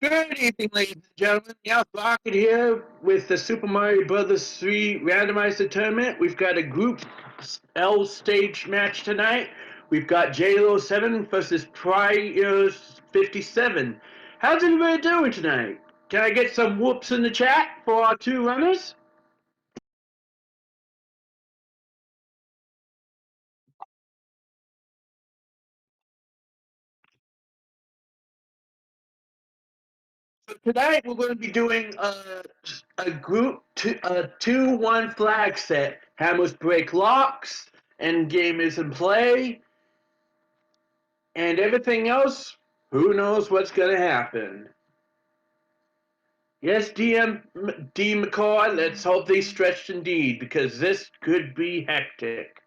Good evening, ladies and gentlemen. Meowth Rocket here with the Super Mario Brothers 3 Randomizer tournament. We've got a Group L stage match tonight. We've got Jaylow7 versus prieR57. How's everybody doing tonight? Can I get some whoops in the chat for our two runners? So tonight we're going to be doing a group 2-1 flag set. Hammers break locks, end game is in play, and everything else, who knows what's going to happen. Yes, D McCaw, let's hope they stretched indeed, because this could be hectic.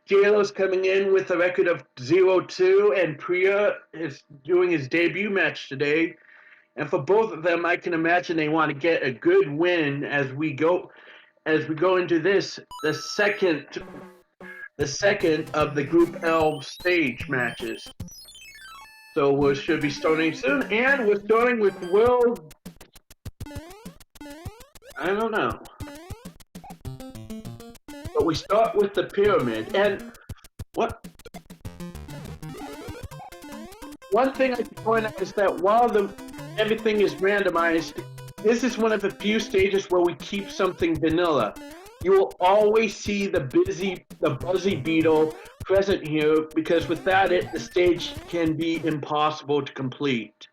Jaylow's coming in with a record of 0-2, and prieR is doing his debut match today. And for both of them, I can imagine they want to get a good win as we go into this, the second of the Group L stage matches. So we should be starting soon, and we're starting with World. I don't know, but we start with the pyramid. And what? One thing I can point out is that while everything is randomized, this is one of the few stages where we keep something vanilla. You will always see the buzzy beetle present here, because without it, the stage can be impossible to complete.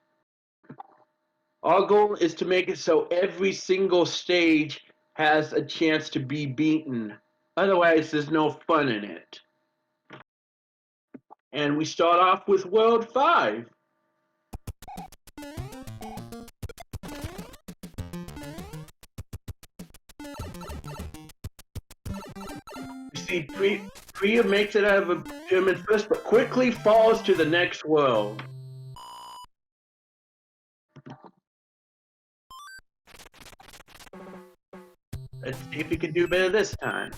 Our goal is to make it so every single stage has a chance to be beaten. Otherwise, there's no fun in it. And we start off with World 5. We see prieR makes it out of a pyramid first, but quickly falls to the next world. Let's see if we can do better this time.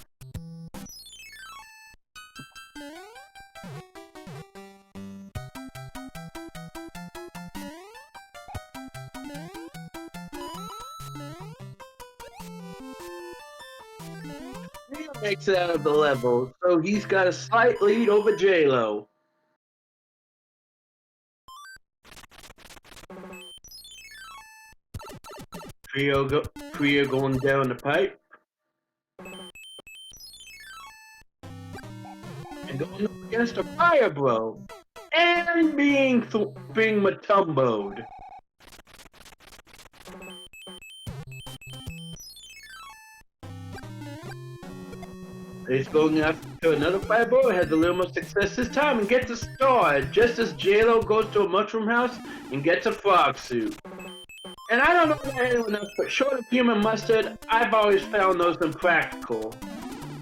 prieR makes it out of the level, so he's got a slight lead over Jaylow. prieR going down the pipe. And going up against a fire bro. And being matumboed. He's going after another fire bro, has a little more success this time, and gets a star, just as Jaylow goes to a mushroom house and gets a frog suit. And I don't know about anyone else, but short of human mustard, I've always found those impractical.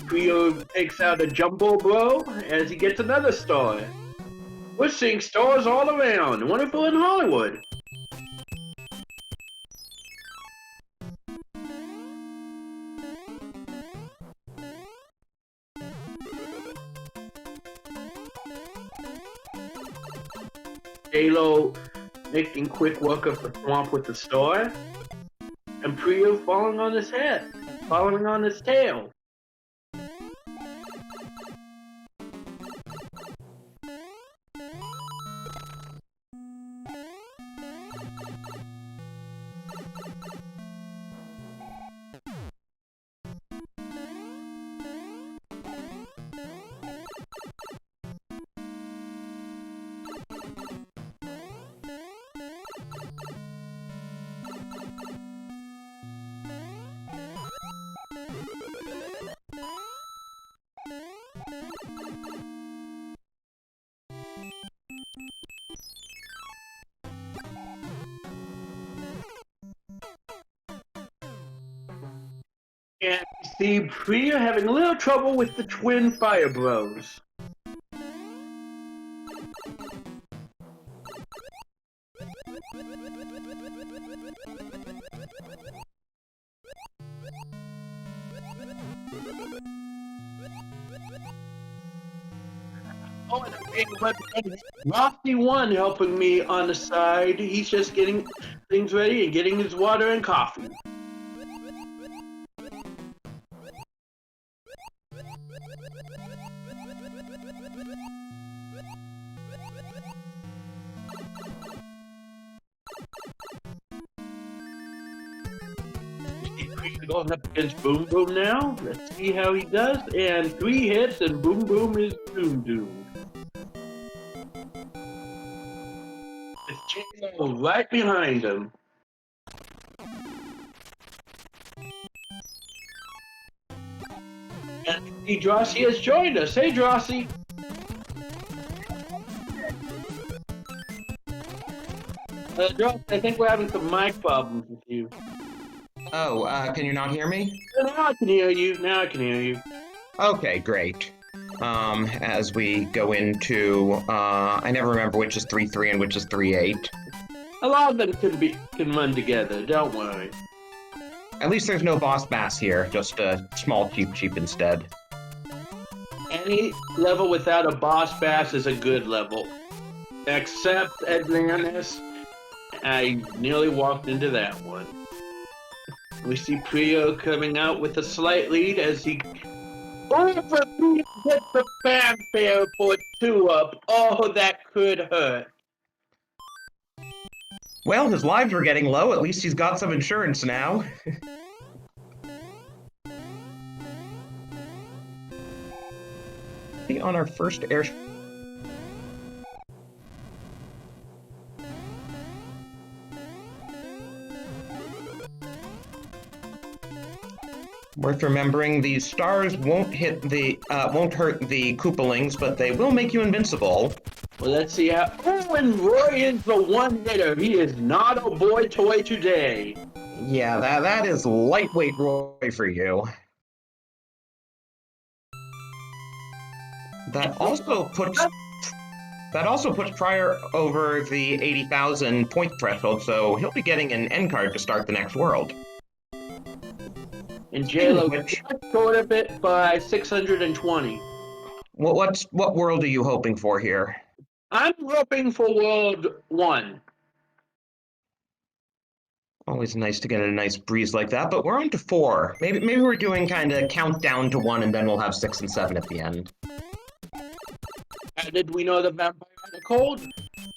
prieR takes out a jumbo bro as he gets another star. We're seeing stars all around. Wonderful in Hollywood. Jaylow making quick work of the swamp with the star, and prieR falling on his tail. And we see prieR having a little trouble with the twin fire bros. Oh, and a big weapon. Lofty one helping me on the side. He's just getting things ready and getting his water and coffee. Going up against Boom Boom now. Let's see how he does. And 3 hits, and Boom Boom is doomed. It's Jaylow right behind him. And Drosy has joined us. Hey, Drosy. Drosy, I think we're having some mic problems with you. Oh, can you not hear me? Now I can hear you. Now I can hear you. Okay, great. As we go into, I never remember which is 3-3 and which is 3-8. A lot of them can run together. Don't worry. At least there's no boss bass here, just a small cheap instead. Any level without a boss bass is a good level. Except Atlantis. I nearly walked into that one. We see prieR coming out with a slight lead as he... Oh, for prieR gets the fanfare for 2-up. Oh, that could hurt. Well, his lives were getting low. At least he's got some insurance now. On our first air... Worth remembering, these stars won't hurt the Koopalings, but they will make you invincible. Well, let's see how... Oh, and Roy is the one-hitter. He is not a boy toy today. Yeah, that is lightweight Roy for you. That also puts prieR over the 80,000 point threshold, so he'll be getting an end card to start the next world. And Jaylow short a bit by 620. What world are you hoping for here? I'm hoping for World 1. Always nice to get a nice breeze like that, but we're on to 4. Maybe we're doing kind of countdown to 1, and then we'll have 6 and 7 at the end. How did we know the vampire had a cold?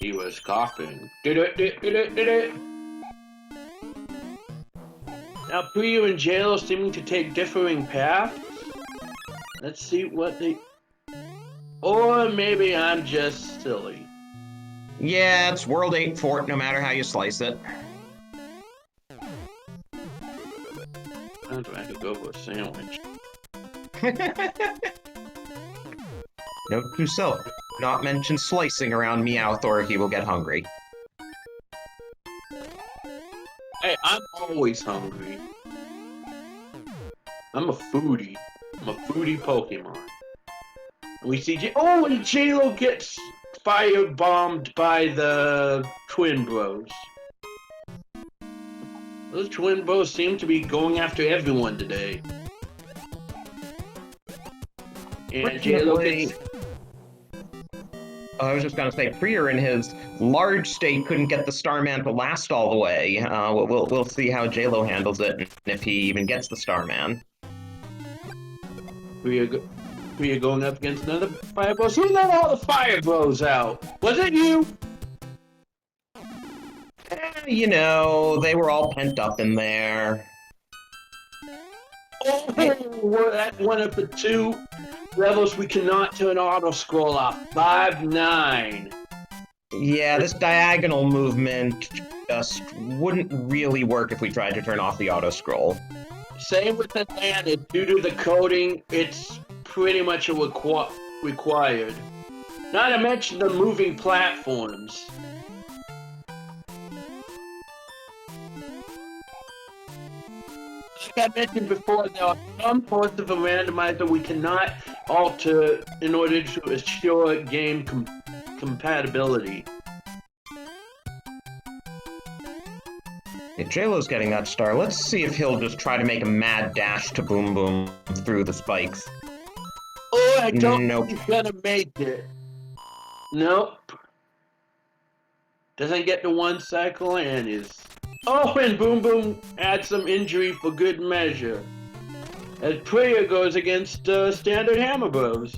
He was coughing. Did it. Now prieR and Jaylow seeming to take differing paths. Let's see what they... Or maybe I'm just silly. Yeah, it's World 8 Fort, no matter how you slice it. I could go for a sandwich. Note to self, not mention slicing around Meowth or he will get hungry. Hey, I'm always hungry. I'm a foodie. I'm a foodie Pokemon. We see and Jaylow gets firebombed by the Twin Bros. Those Twin Bros seem to be going after everyone today. And Jaylow gets... I was just gonna say, prieR in his large state couldn't get the Starman to last all the way. We'll see how Jaylow handles it, and if he even gets the Starman. prieR going up against another Fire Bros. Who let all the Fire Bros out? Was it you? You know, they were all pent up in there. Oh, that's one of the 2 levels we cannot turn auto scroll off. 5-9. Yeah, this diagonal movement just wouldn't really work if we tried to turn off the auto scroll. Same with Atlantis. Due to the coding, it's pretty much a required. Not to mention the moving platforms. Like I mentioned before, there are some parts of a randomizer we cannot alter in order to assure game compatibility. Yeah, Jaylow's getting that star. Let's see if he'll just try to make a mad dash to Boom Boom through the spikes. Oh, I don't think he's gonna make it. Nope. Doesn't get to one cycle and is... Oh, and Boom Boom adds some injury for good measure. As prieR goes against standard Hammer Bros.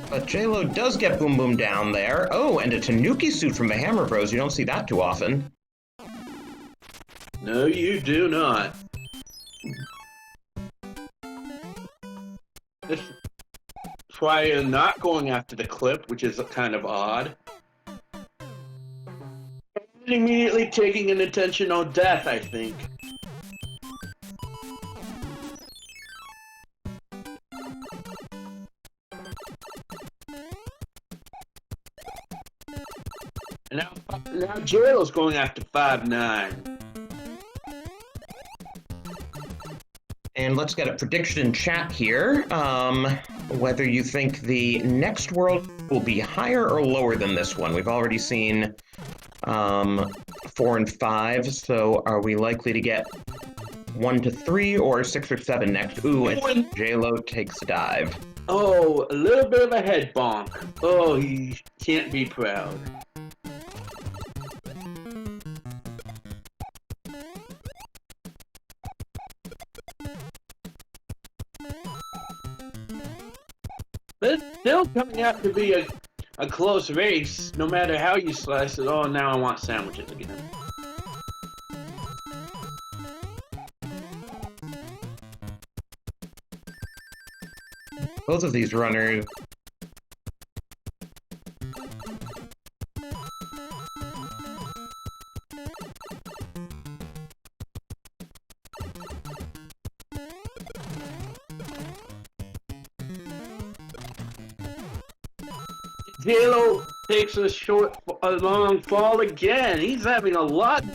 But Jaylow does get Boom Boom down there. Oh, and a Tanuki suit from the Hammer Bros. You don't see that too often. No, you do not. This prieR not going after the clip, which is kind of odd. And immediately taking an intentional death, I think. And now Jaylow's going after 5-9. And let's get a prediction in chat here. Whether you think the next world will be higher or lower than this one. We've already seen 4 and 5, so are we likely to get 1 to 3 or 6 or 7 next? Ooh, and Jaylow takes a dive. Oh, a little bit of a head bonk. Oh, he can't be proud. But it's still coming out to be a close race, no matter how you slice it. Oh, now I want sandwiches again. Both of these runners. Jaylow takes a long fall again. He's having a lot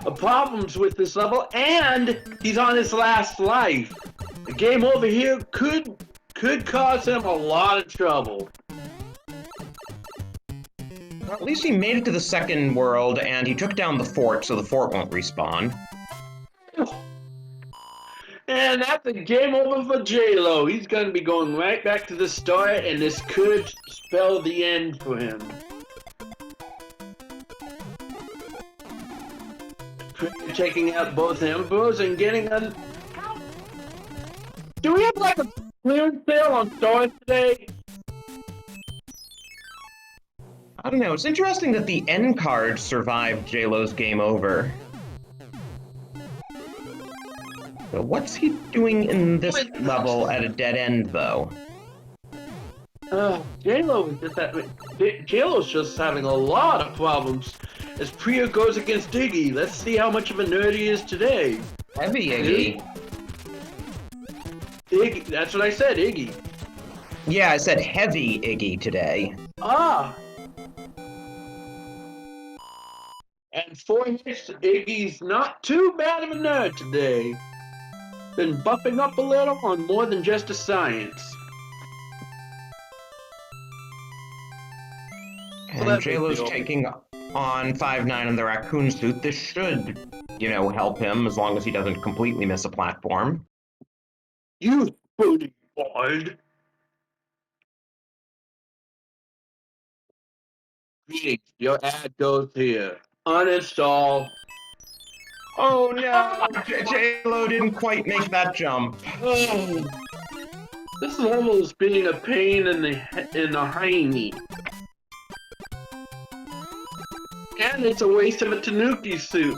of problems with this level, and he's on his last life. The game over here could cause him a lot of trouble. Well, at least he made it to the second world, and he took down the fort, so the fort won't respawn. And that's the game over for Jaylow. He's going to be going right back to the start, and this could spell the end for him. Checking out both Embers and getting a... Do we have like a clearance sale on stores today? I don't know. It's interesting that the end card survived Jaylow's game over. So what's he doing in this level at a dead end, though? Jaylow's just having a lot of problems as prieR goes against Iggy. Let's see how much of a nerd he is today. Heavy Iggy. Iggy, that's what I said, Iggy. Yeah, I said heavy Iggy today. Ah. And for hits, Iggy's not too bad of a nerd today. Been buffing up a little on more than just a science. And Jaylow's taking on 5-9 in the raccoon suit. This should, help him as long as he doesn't completely miss a platform. You booty boy. Greetings, your ad goes here. Uninstall. Oh no! Jaylow didn't quite make that jump. Oh. This level is being a pain in the hiney. And it's a waste of a Tanuki suit.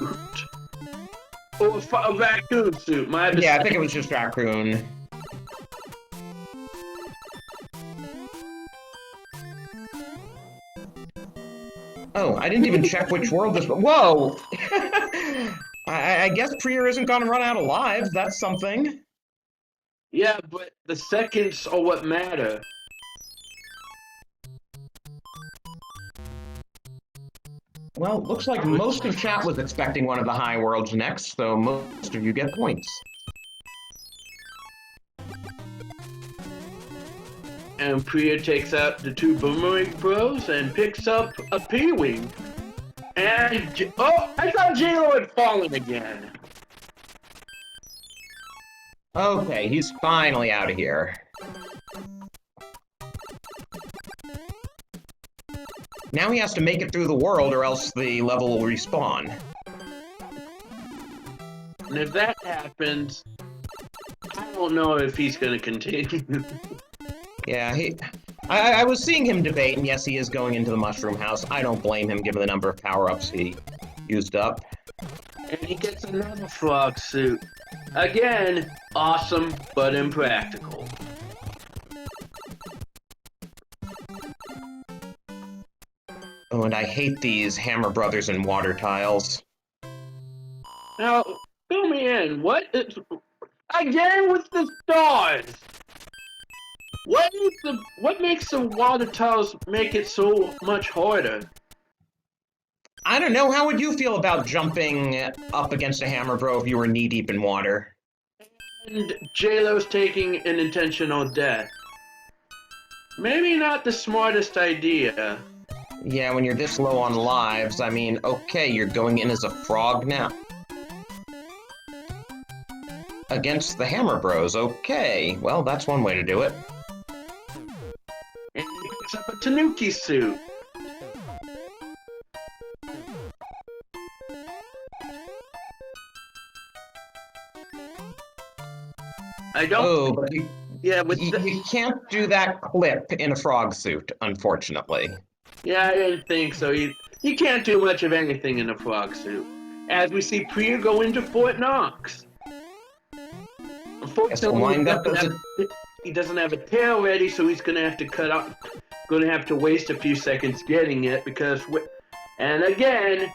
Or a raccoon suit, my mistake. Yeah, I think it was just raccoon. Oh, I didn't even check which world this was. Whoa! I guess prieR isn't gonna run out of lives. That's something. Yeah, but the seconds are what matter. Well, looks like most of chat was expecting one of the high worlds next, so most of you get points. And prieR takes out the 2 Boomerang Bros and picks up a P-Wing. And, oh, I thought Jaylow had fallen again. Okay, he's finally out of here. now he has to make it through the world or else the level will respawn. And if that happens, I don't know if he's going to continue. Yeah, I was seeing him debate, and yes, he is going into the Mushroom House. I don't blame him, given the number of power-ups he used up. And he gets another frog suit. Again, awesome, but impractical. Oh, and I hate these Hammer Brothers and water tiles. Now, fill me in. Again with the stars? What makes the water tiles make it so much harder? I don't know, how would you feel about jumping up against a Hammer Bro if you were knee-deep in water? And Jaylow's taking an intentional death. Maybe not the smartest idea. Yeah, when you're this low on lives, I mean, okay, you're going in as a frog now. Against the Hammer Bros, okay. Well, that's one way to do it. And he picks up a Tanuki suit. I don't. Oh, but you can't do that clip in a frog suit, unfortunately. Yeah, I didn't think so. You can't do much of anything in a frog suit. As we see prieR go into Fort Knox. Unfortunately, he doesn't have a tail ready, so he's gonna have to gonna have to waste a few seconds getting it and again,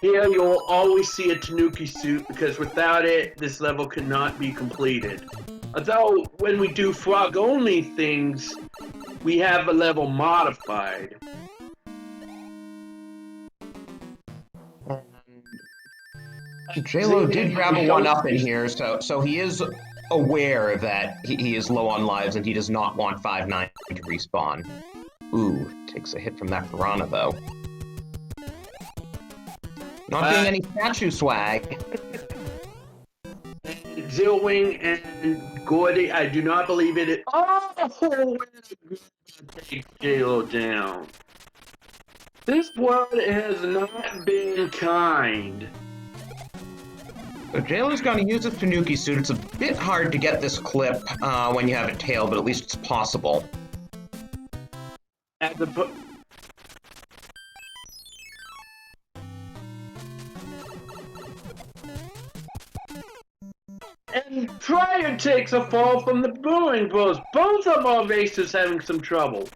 here you'll always see a Tanuki suit because without it, this level cannot be completed. Although, when we do frog-only things, we have a level modified. Jaylow did grab a 1-up in here, so he is aware that he is low on lives and he does not want 5-9 to respawn. Ooh, takes a hit from that piranha, though. Not doing any statue swag. Zillwing and Gordy, I do not believe it is. Oh, take Jaylow down. This world has not been kind. So Jaylow's going to use his Tanuki suit. It's a bit hard to get this clip when you have a tail, but at least it's possible. At the and prieR takes a fall from the Brewing Bros. Both of our races having some trouble.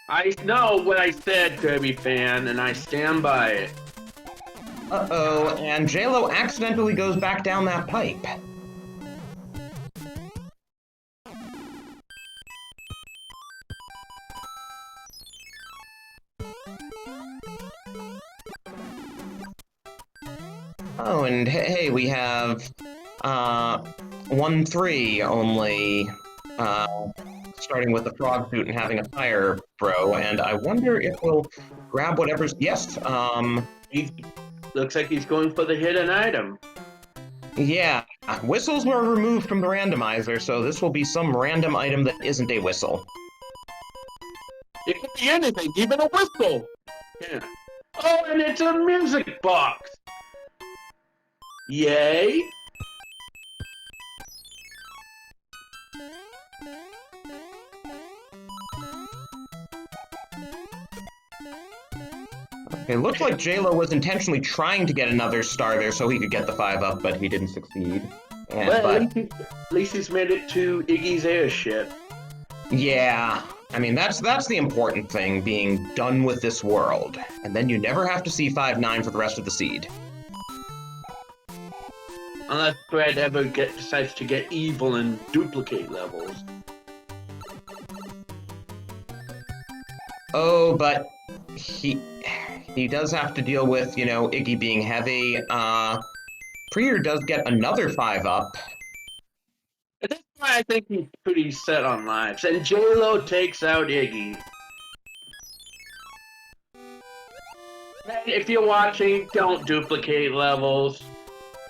I know what I said, Kirby fan, and I stand by it. Uh-oh, and Jaylow accidentally goes back down that pipe. Oh, and hey, we have 1-3 only starting with the frog suit and having a fire bro, and I wonder if we'll grab whatever's... Yes, Looks like he's going for the hidden item. Yeah, whistles were removed from the randomizer, so this will be some random item that isn't a whistle. It could be anything, even a whistle! Yeah. Oh, and it's a music box! Yay! It looks like Jaylow was intentionally trying to get another star there so he could get the 5-up, but he didn't succeed. Well, at least he's made it to Iggy's airship. Yeah, I mean, that's the important thing, being done with this world. And then you never have to see 5-9 for the rest of the seed. Unless prieR ever decides to get evil and duplicate levels. Oh, but he does have to deal with, you know, Iggy being heavy. prieR does get another 5-up. At this point, I think he's pretty set on lives. And Jaylow takes out Iggy. And if you're watching, don't duplicate levels.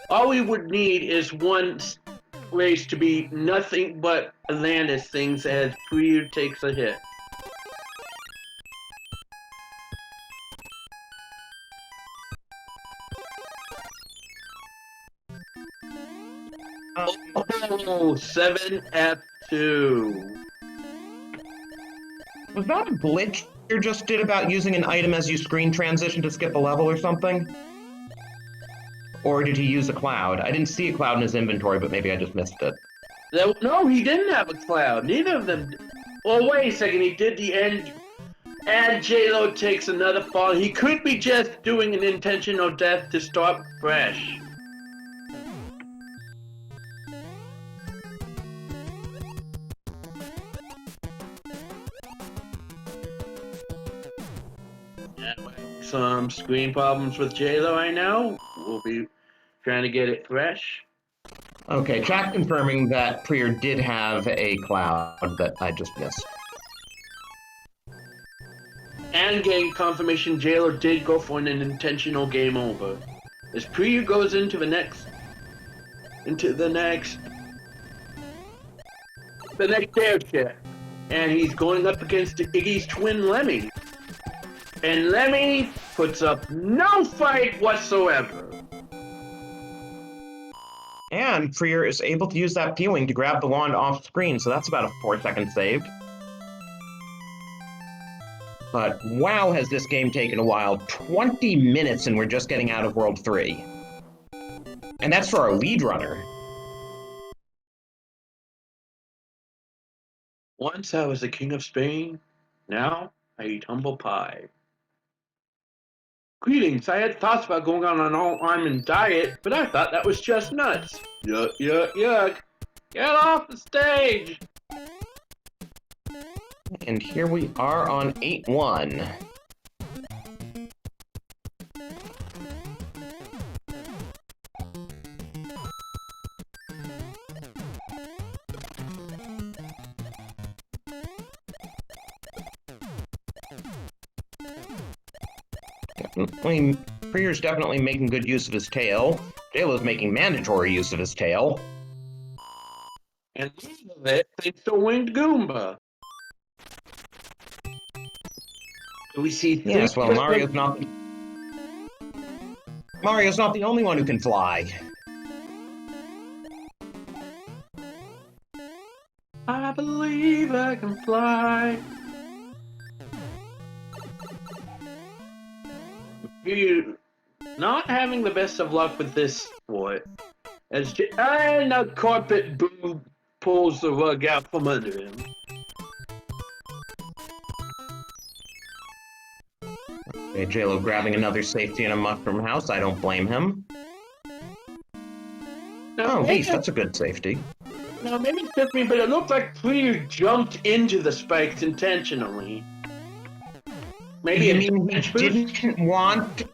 All we would need is one race to be nothing but Atlantis things as prieR takes a hit. Oh, 7F2. Was that a glitch you just did about using an item as you screen transition to skip a level or something? Or did he use a cloud? I didn't see a cloud in his inventory, but maybe I just missed it. No, he didn't have a cloud. Neither of them. Oh, wait a second. He did the end. And Jaylow takes another fall. He could be just doing an intentional death to start fresh. Some screen problems with Jaylow right now. We'll be trying to get it fresh. Okay, chat confirming that prieR did have a cloud that I just missed. And getting confirmation Jaylow did go for an intentional game over. As prieR goes into the next airship. And he's going up against Iggy's twin Lemmy. And Lemmy puts up no fight whatsoever. And prieR is able to use that P-Wing to grab the wand off screen, so that's about a 4-second save. But wow, has this game taken a while. 20 minutes and we're just getting out of World 3. And that's for our lead runner. Once I was the king of Spain, now I eat humble pie. Greetings, I had thoughts about going on an all-almond diet, but I thought that was just nuts. Yuck, yuck, yuck. Get off the stage! And here we are on 8-1. prieR's definitely making good use of his tail. Jaylow's making mandatory use of his tail. And of it, thanks to Winged Goomba. We see three. Yes, well, Mario's not the only one who can fly. I believe I can fly. You not having the best of luck with this sport. And a carpet boo pulls the rug out from under him. Okay, Jaylow grabbing another safety in a mushroom house. I don't blame him. Now, oh, Beast, that's a good safety. Now, maybe it's just me, but it looked like prieR jumped into the spikes intentionally. Maybe you mean he didn't want...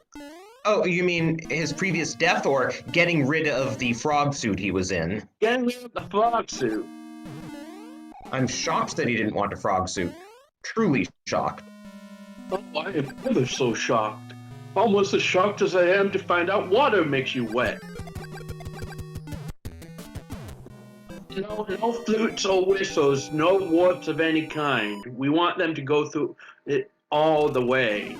Oh, you mean his previous death or getting rid of the frog suit he was in? Getting rid of the frog suit. I'm shocked that he didn't want a frog suit. Truly shocked. Oh, I am ever so shocked. Almost as shocked as I am to find out water makes you wet. No flutes or whistles, no warps of any kind. We want them to go through it all the way.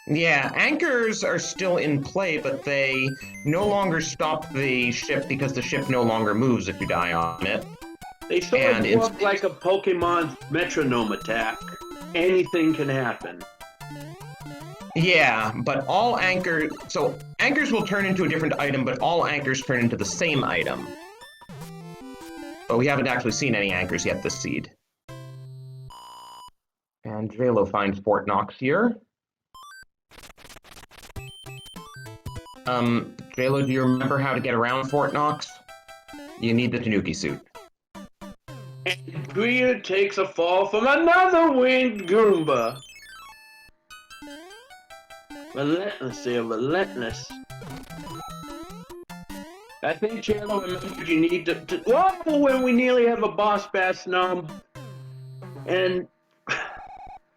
Yeah, anchors are still in play, but they no longer stop the ship because the ship no longer moves if you die on it. They sort of work like a Pokemon metronome attack. Anything can happen. Yeah, but all anchors... So, anchors will turn into a different item, but all anchors turn into the same item. But we haven't actually seen any anchors yet this seed. And Jaylow finds Fort Knox here. Jaylow, do you remember how to get around Fort Knox? You need the Tanuki suit. And prieR takes a fall from another Winged Goomba. Relentless here, relentless. I think Jaylow remembered you need to whoa, when we nearly have a boss bass numb. And...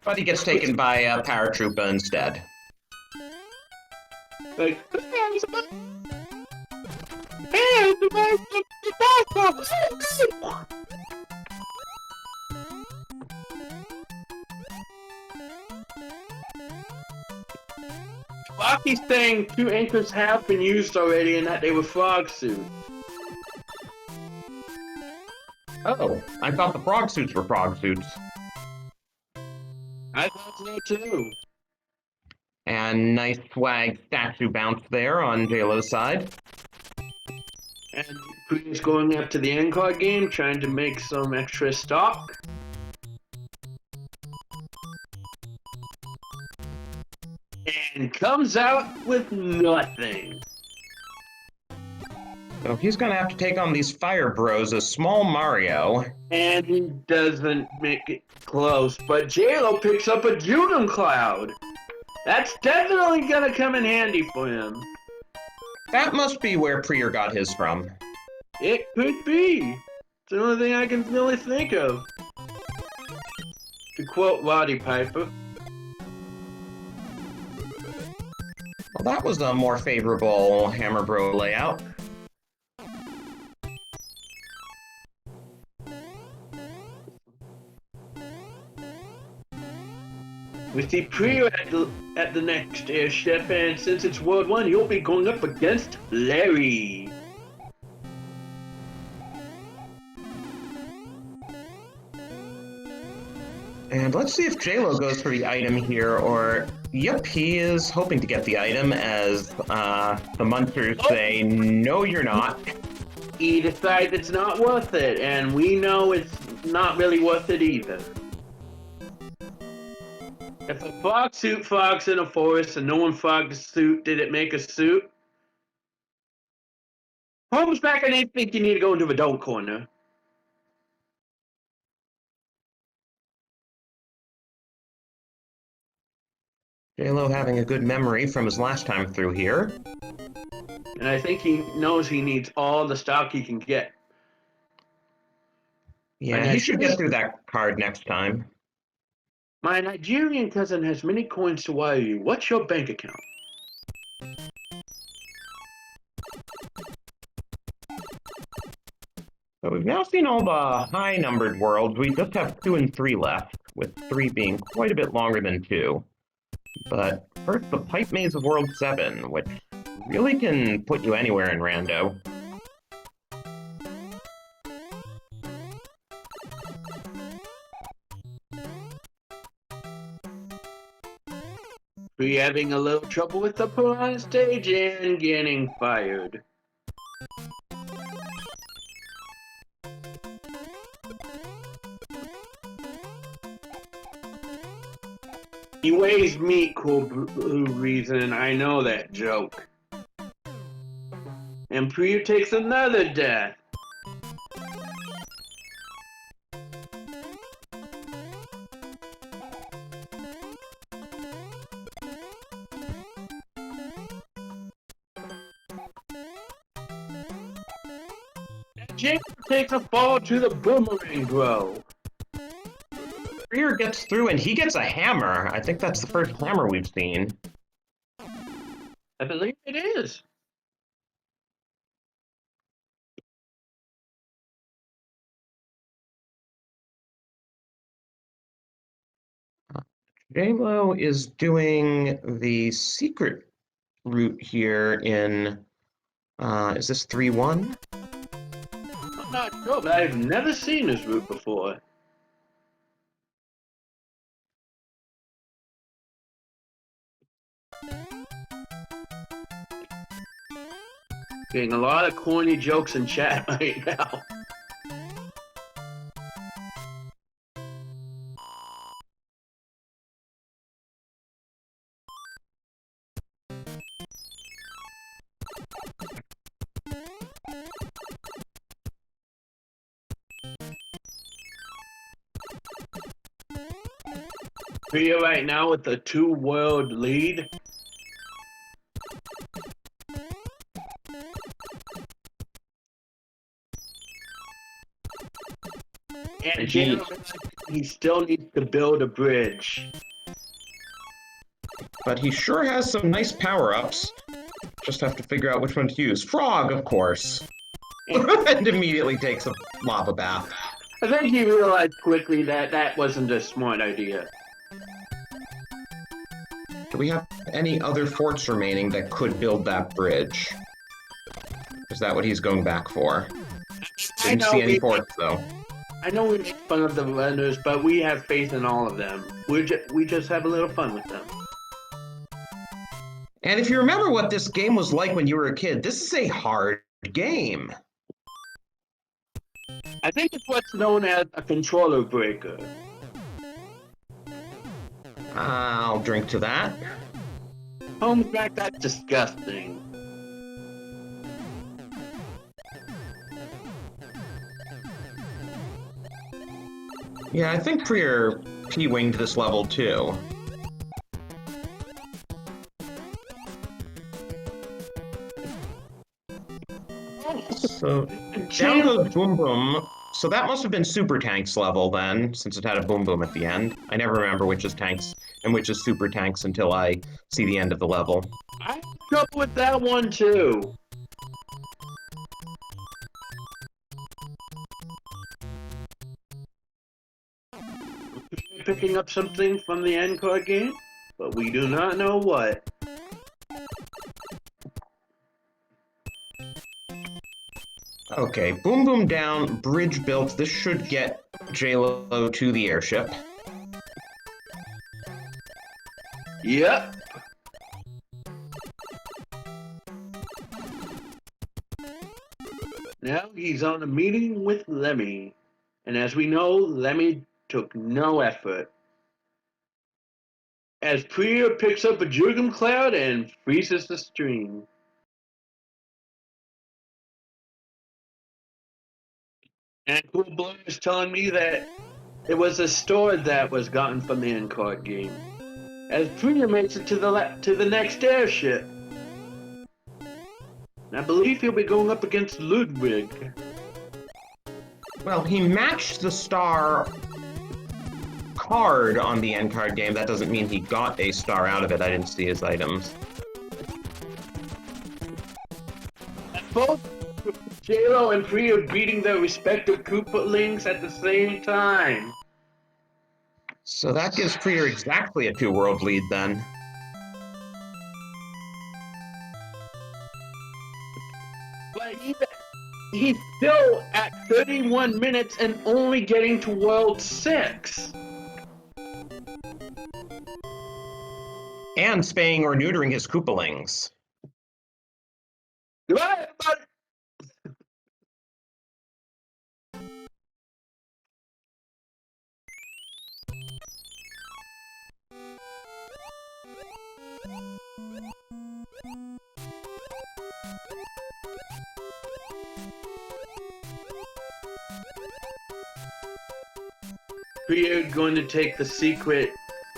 But he gets taken by a paratrooper instead. Like... Rocky's saying 2 anchors have been used already and that they were frog suits. Oh, I thought the frog suits were frog suits. I thought so too. And nice swag statue bounce there on Jaylo's side. And prie's going up to the end card game, trying to make some extra stock. And comes out with nothing. So he's gonna have to take on these fire bros as small Mario. And he doesn't make it close, but Jaylo picks up a Judum Cloud. That's definitely gonna come in handy for him. That must be where prieR got his from. It could be. It's the only thing I can really think of. To quote Roddy Piper. Well, that was a more favorable Hammer Bro layout. We see prieR at the next airship, and since it's World 1, he'll be going up against Larry. And let's see if Jaylo goes for the item here, or... Yep, he is hoping to get the item as the Munsters say, no you're not. He decides it's not worth it, and we know it's not really worth it either. If a frog suit frogs in a forest and no one frogged a suit, did it make a suit? Holmes back, I didn't think you need to go into the dome corner. Jaylo having a good memory from his last time through here. And I think he knows he needs all the stock he can get. Yeah, he should get through that card next time. My Nigerian cousin has many coins to wire you. What's your bank account? So we've now seen all the high-numbered worlds. We just have 2 and 3 left, with 3 being quite a bit longer than 2. But first, the Pipe Maze of World 7, which really can put you anywhere in Rando. We having a little trouble with the piranha stage and getting fired. He weighs meat, cool blue reason. I know that joke. And prieR takes another death. Jaylo takes a fall to the boomerang bro. prieR gets through and he gets a hammer. I think that's the first hammer we've seen. I believe it is. Jaylo is doing the secret route here in, is this 3-1? I'm not sure, but I've never seen this route before. Getting a lot of corny jokes in chat right now. prieR right now with the 2-world lead. And he still needs to build a bridge. But he sure has some nice power-ups. Just have to figure out which one to use. Frog, of course. And immediately takes a lava bath. I think he realized quickly that that wasn't a smart idea. Do we have any other forts remaining that could build that bridge? Is that what he's going back for? Didn't see any forts, though. I know we make fun of the runners, but we have faith in all of them. We just have a little fun with them. And if you remember what this game was like when you were a kid, this is a hard game. I think it's what's known as a controller breaker. I'll drink to that. Home crack, that's disgusting. Yeah, I think prieR P-winged this level too. So down goes Boom Boom. So that must have been Super Tanks level then, since it had a Boom Boom at the end. I never remember which is Tanks and which is Super Tanks until I see the end of the level. I have trouble with that one too. Picking up something from the end card game, but we do not know what. Okay, Boom Boom down, bridge built. This should get Jaylow to the airship. Yep. Now he's on a meeting with Lemmy. And as we know, Lemmy took no effort. As prieR picks up a Jugum Cloud and freezes the stream. And Cool Blue is telling me that it was a store that was gotten from the end card game. As prieR makes it to the next airship. And I believe he'll be going up against Ludwig. Well, he matched the star card on the end card game. That doesn't mean he got a star out of it. I didn't see his items. Both Jaylow and prieR beating their respective Koopalings at the same time. So that gives prieR exactly a 2-world lead then. But he's still at 31 minutes and only getting to World 6. And spaying or neutering his Koopalings. Goodbye, everybody. prieR going to take the secret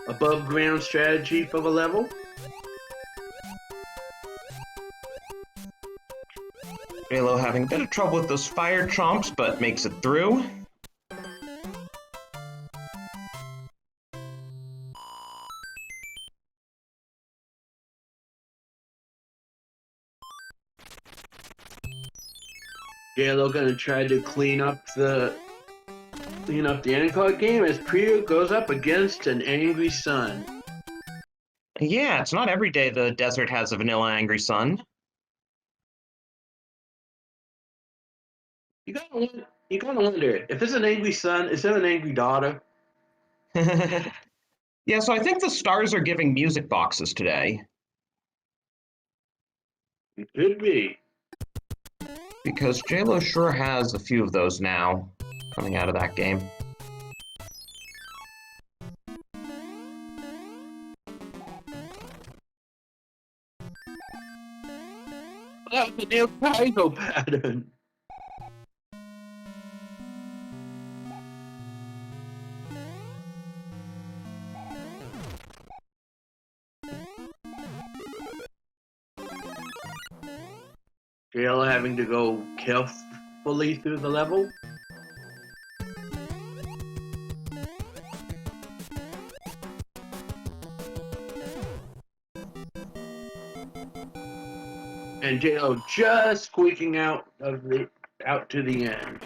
above ground strategy for the level. Jaylow having a bit of trouble with those fire chomps, but makes it through. Jaylow gonna try to clean up the end card game as prieR goes up against an angry sun. Yeah, it's not every day the desert has a vanilla angry sun. You gotta wonder, if it's an angry son, is there an angry daughter? Yeah, so I think the stars are giving music boxes today. It could be. Because Jaylow sure has a few of those now, coming out of that game. That was a new Kaizo pattern. Jaylow having to go carefully through the level. And Jaylow just squeaking out to the end.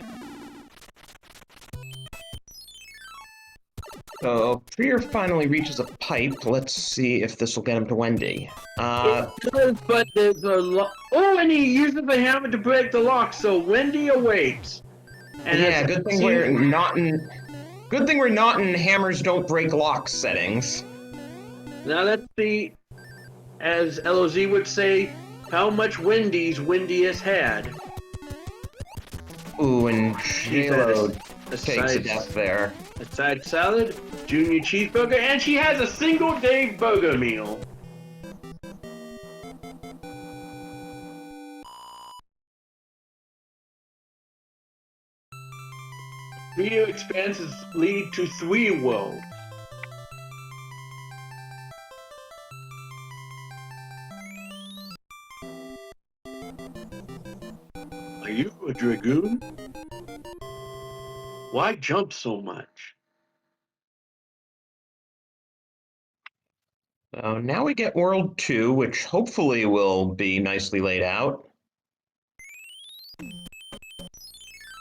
So prieR finally reaches a pipe. Let's see if this will get him to Wendy. It does, but there's a lock. Oh, and he uses the hammer to break the lock, so Wendy awaits. And yeah, good thing we're not in. Good thing we're not in hammers don't break locks settings. Now let's see, as LOZ would say, how much Wendy's Wendy has had. Ooh, and Jaylow takes a death there. A side salad, junior cheeseburger, and she has a single-day burger meal. prieR expands his lead to 3 worlds. Are you a dragoon? Why jump so much? So now we get World 2, which hopefully will be nicely laid out.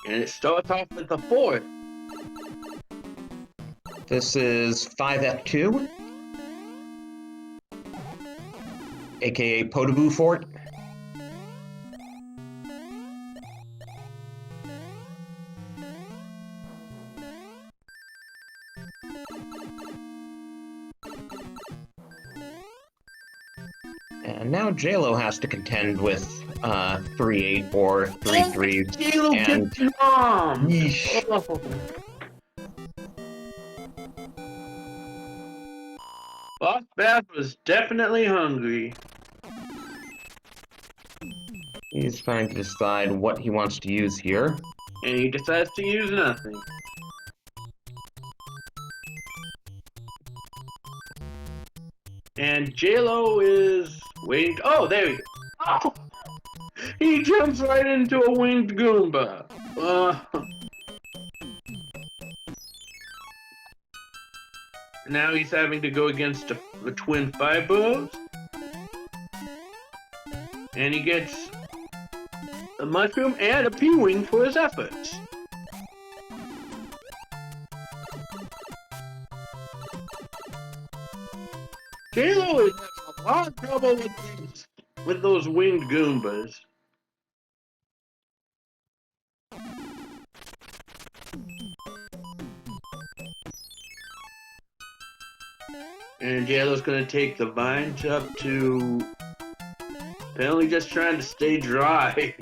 And it starts off with a 4. This is 5F2, aka Potable Fort. And now Jaylow has to contend with 3-8 or 3-3. Jaylow gets bombed! Yeesh. Oh. Boss Bath was definitely hungry. He's trying to decide what he wants to use here. And he decides to use nothing. And Jaylow is waiting. Oh, there we go. Oh! He jumps right into a winged Goomba. Now he's having to go against the twin Firebros. And he gets a mushroom and a P-wing for his efforts. Jaylow is having a lot of trouble with those winged Goombas. And Jaylow's gonna take the vines up to apparently just trying to stay dry.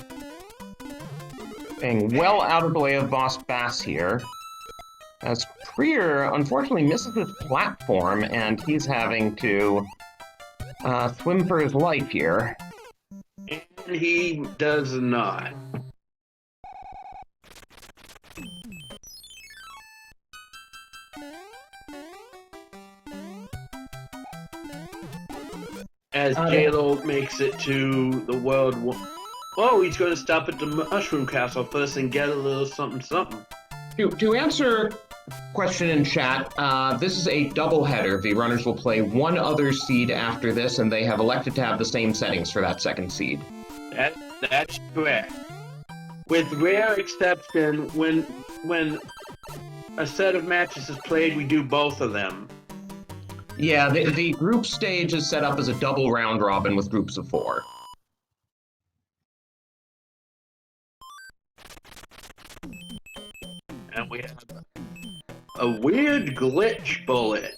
Staying well out of the way of Boss Bass here. As prieR unfortunately misses his platform, and he's having to swim for his life here. And he does not. As Jaylow makes it to the world. Oh, he's going to stop at the Mushroom Castle first and get a little something something. To answer question in chat, this is a doubleheader. The runners will play one other seed after this, and they have elected to have the same settings for that second seed. That's correct. With rare exception, when a set of matches is played, we do both of them. Yeah, the group stage is set up as a double round robin with groups of 4. And we have a weird glitch bullet.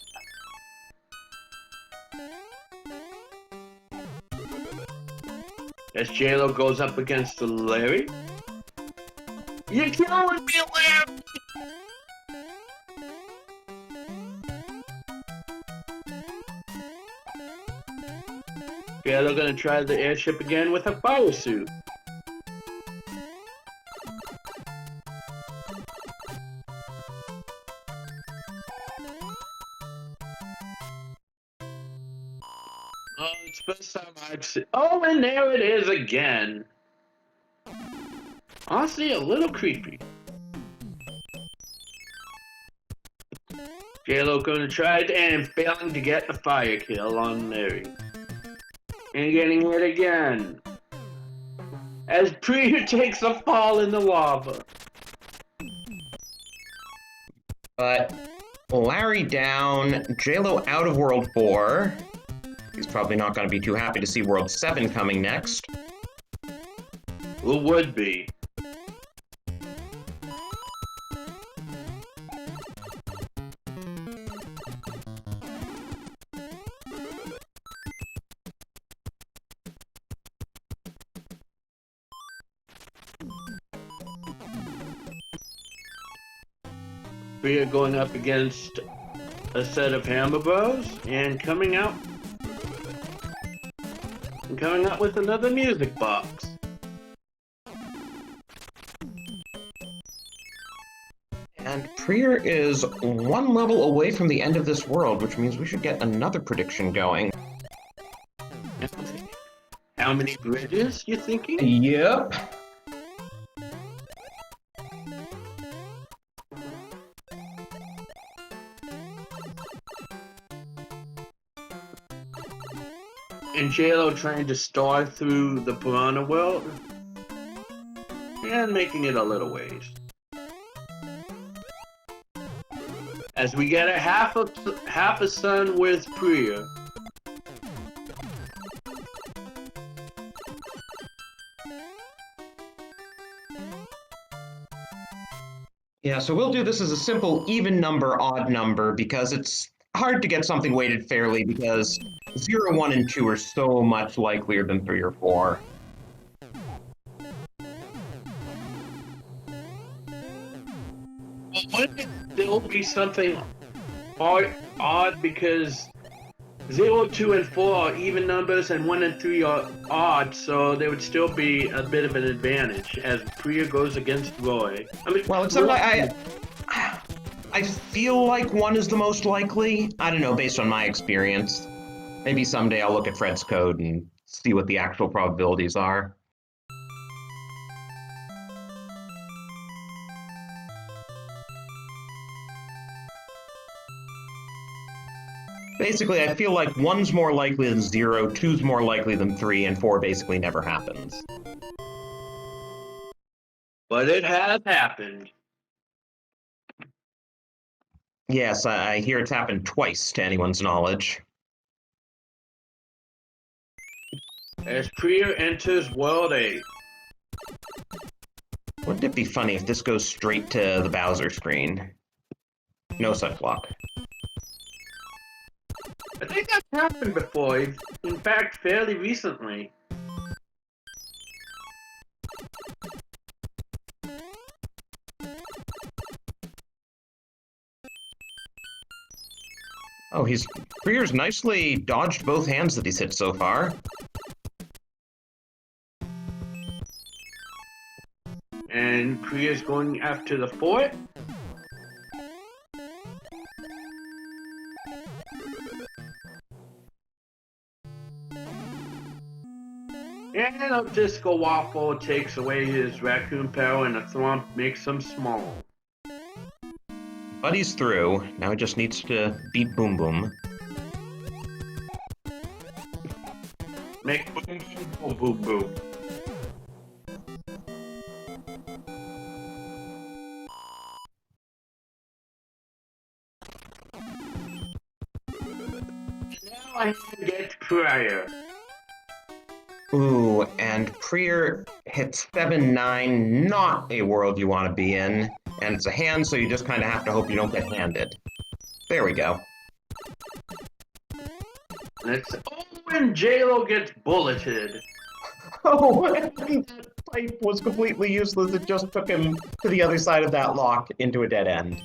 As Jaylow goes up against the Larry. You're killing me, Larry! Jaylow gonna try the airship again with a fire suit. Oh, it's the first time I've seen. Oh, and there it is again. Honestly, a little creepy. Jaylow gonna try it and failing to get a fire kill on Larry. And getting hit again. As prieR takes a fall in the lava. But Larry down, Jaylow out of World 4. He's probably not going to be too happy to see World 7 coming next. Who would be? We are going up against a set of Hammer Bros and coming up with another music box. And prieR is one level away from the end of this world, which means we should get another prediction going. How many bridges, you thinking? Yep. And Jaylow trying to star through the Piranha world and making it a little ways. As we get a half a sun with prieR. Yeah, so we'll do this as a simple even number, odd number, because it's hard to get something weighted fairly because 0, 1, and 2 are so much likelier than 3 or 4. Wouldn't it still be something odd because 0, 2, and 4 are even numbers and 1 and 3 are odd, so there would still be a bit of an advantage as prieR goes against Roy. I mean, Well, except I feel like 1 is the most likely. I don't know, based on my experience. Maybe someday I'll look at Fred's code and see what the actual probabilities are. Basically, I feel like 1's more likely than 0, 2's more likely than 3, and 4 basically never happens. But it has happened. Yes, I hear it's happened twice to anyone's knowledge. As prieR enters World 8. Wouldn't it be funny if this goes straight to the Bowser screen? No such luck. I think that's happened before, in fact, fairly recently. Oh, prieR's nicely dodged both hands that he's hit so far. And prieR's going after the fort. And a Disco Waffle takes away his raccoon power and a Thwomp makes him small. But he's through. Now he just needs to beat Boom Boom. Make boom boom boom boom. Now I get prieR. Ooh, and prieR hits 7-9, not a world you want to be in. And it's a hand, so you just kind of have to hope you don't get handed. There we go. And Jaylow gets bulleted. Oh, that pipe was completely useless. It just took him to the other side of that lock into a dead end.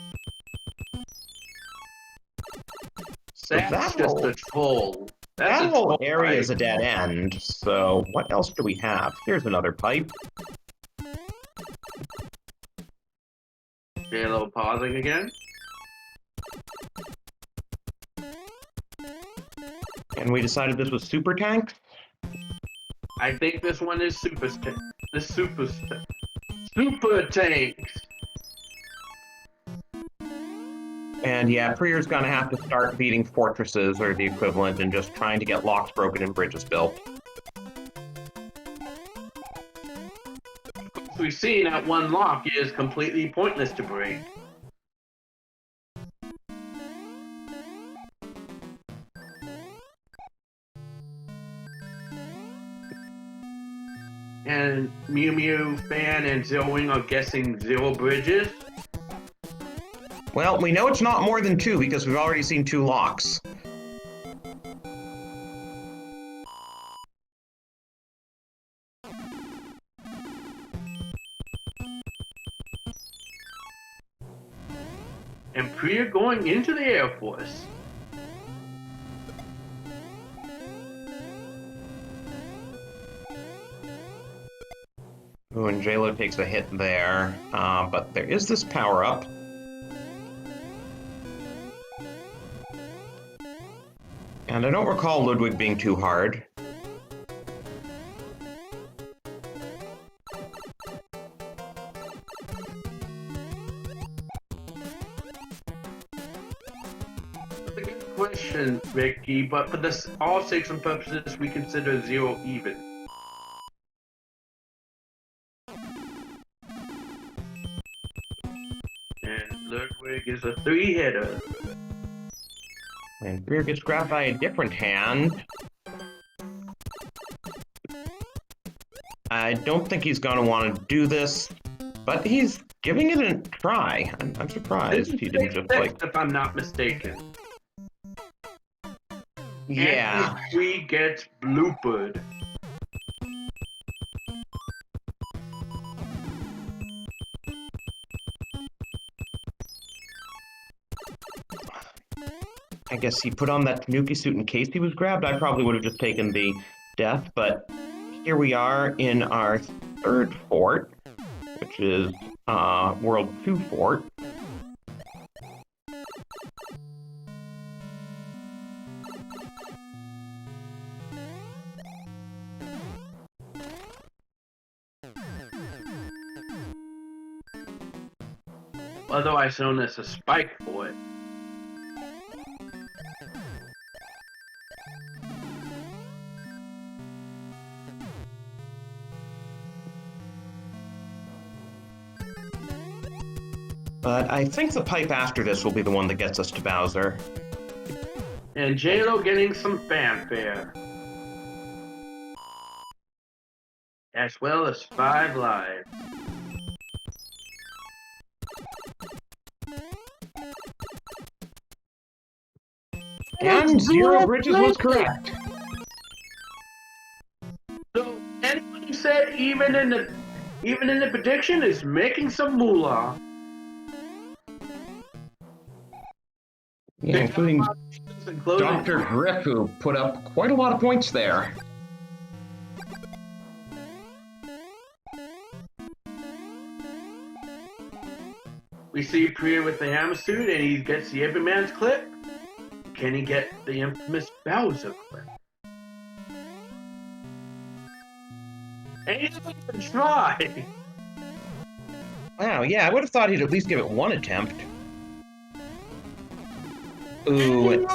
That's just a troll. That whole area is a dead end, so what else do we have? Here's another pipe. Jaylow pausing again. And we decided this was super tank. I think this one is super tanks. And yeah, prieR's gonna have to start beating fortresses or the equivalent and just trying to get locks broken and bridges built. We've seen that one lock is completely pointless to break. And Mew Mew fan and Zero Wing are guessing 0 bridges. Well, we know it's not more than 2 because we've already seen 2 locks. And prieR going into the Air Force. Ooh, and Jaylow takes a hit there, but there is this power-up. And I don't recall Ludwig being too hard. That's a good question, Ricky, but for this, all sakes and purposes, we consider 0 even. And Ludwig is a 3-hitter. And prieR gets grabbed by a different hand. I don't think he's going to want to do this, but he's giving it a try. I'm surprised he didn't just, like... If I'm not mistaken. Yeah. And he gets bloopered. I guess he put on that Tanuki suit in case he was grabbed. I probably would have just taken the death, but here we are in our 3rd fort, which is World 2 fort. Otherwise known as a spike fort. But I think the pipe after this will be the one that gets us to Bowser. And Jaylow getting some fanfare. As well as 5 lives. And 0 bridges was correct. So anyone who said even in the prediction is making some moolah. Yeah, including Dr. Griff, who put up quite a lot of points there. We see prieR with the hammer suit, and he gets the Everyman's clip. Can he get the infamous Bowser clip? And he doesn't even try. Wow, yeah, I would have thought he'd at least give it one attempt. Ooh.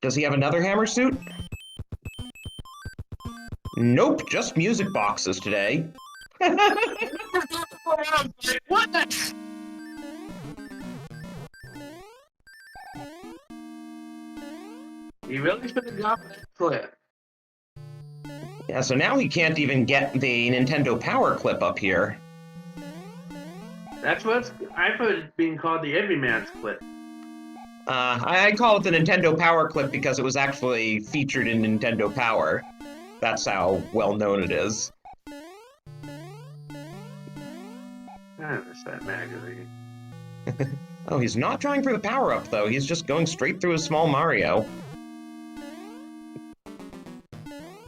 Does he have another hammer suit? Nope, just music boxes today. What the? He really should have got that clip. Yeah, so now he can't even get the Nintendo Power clip up here. That's what I've heard it being called, the Everyman's clip. I call it the Nintendo Power clip because it was actually featured in Nintendo Power. That's how well known it is. I miss that magazine. Oh, he's not trying for the power-up, though. He's just going straight through his small Mario.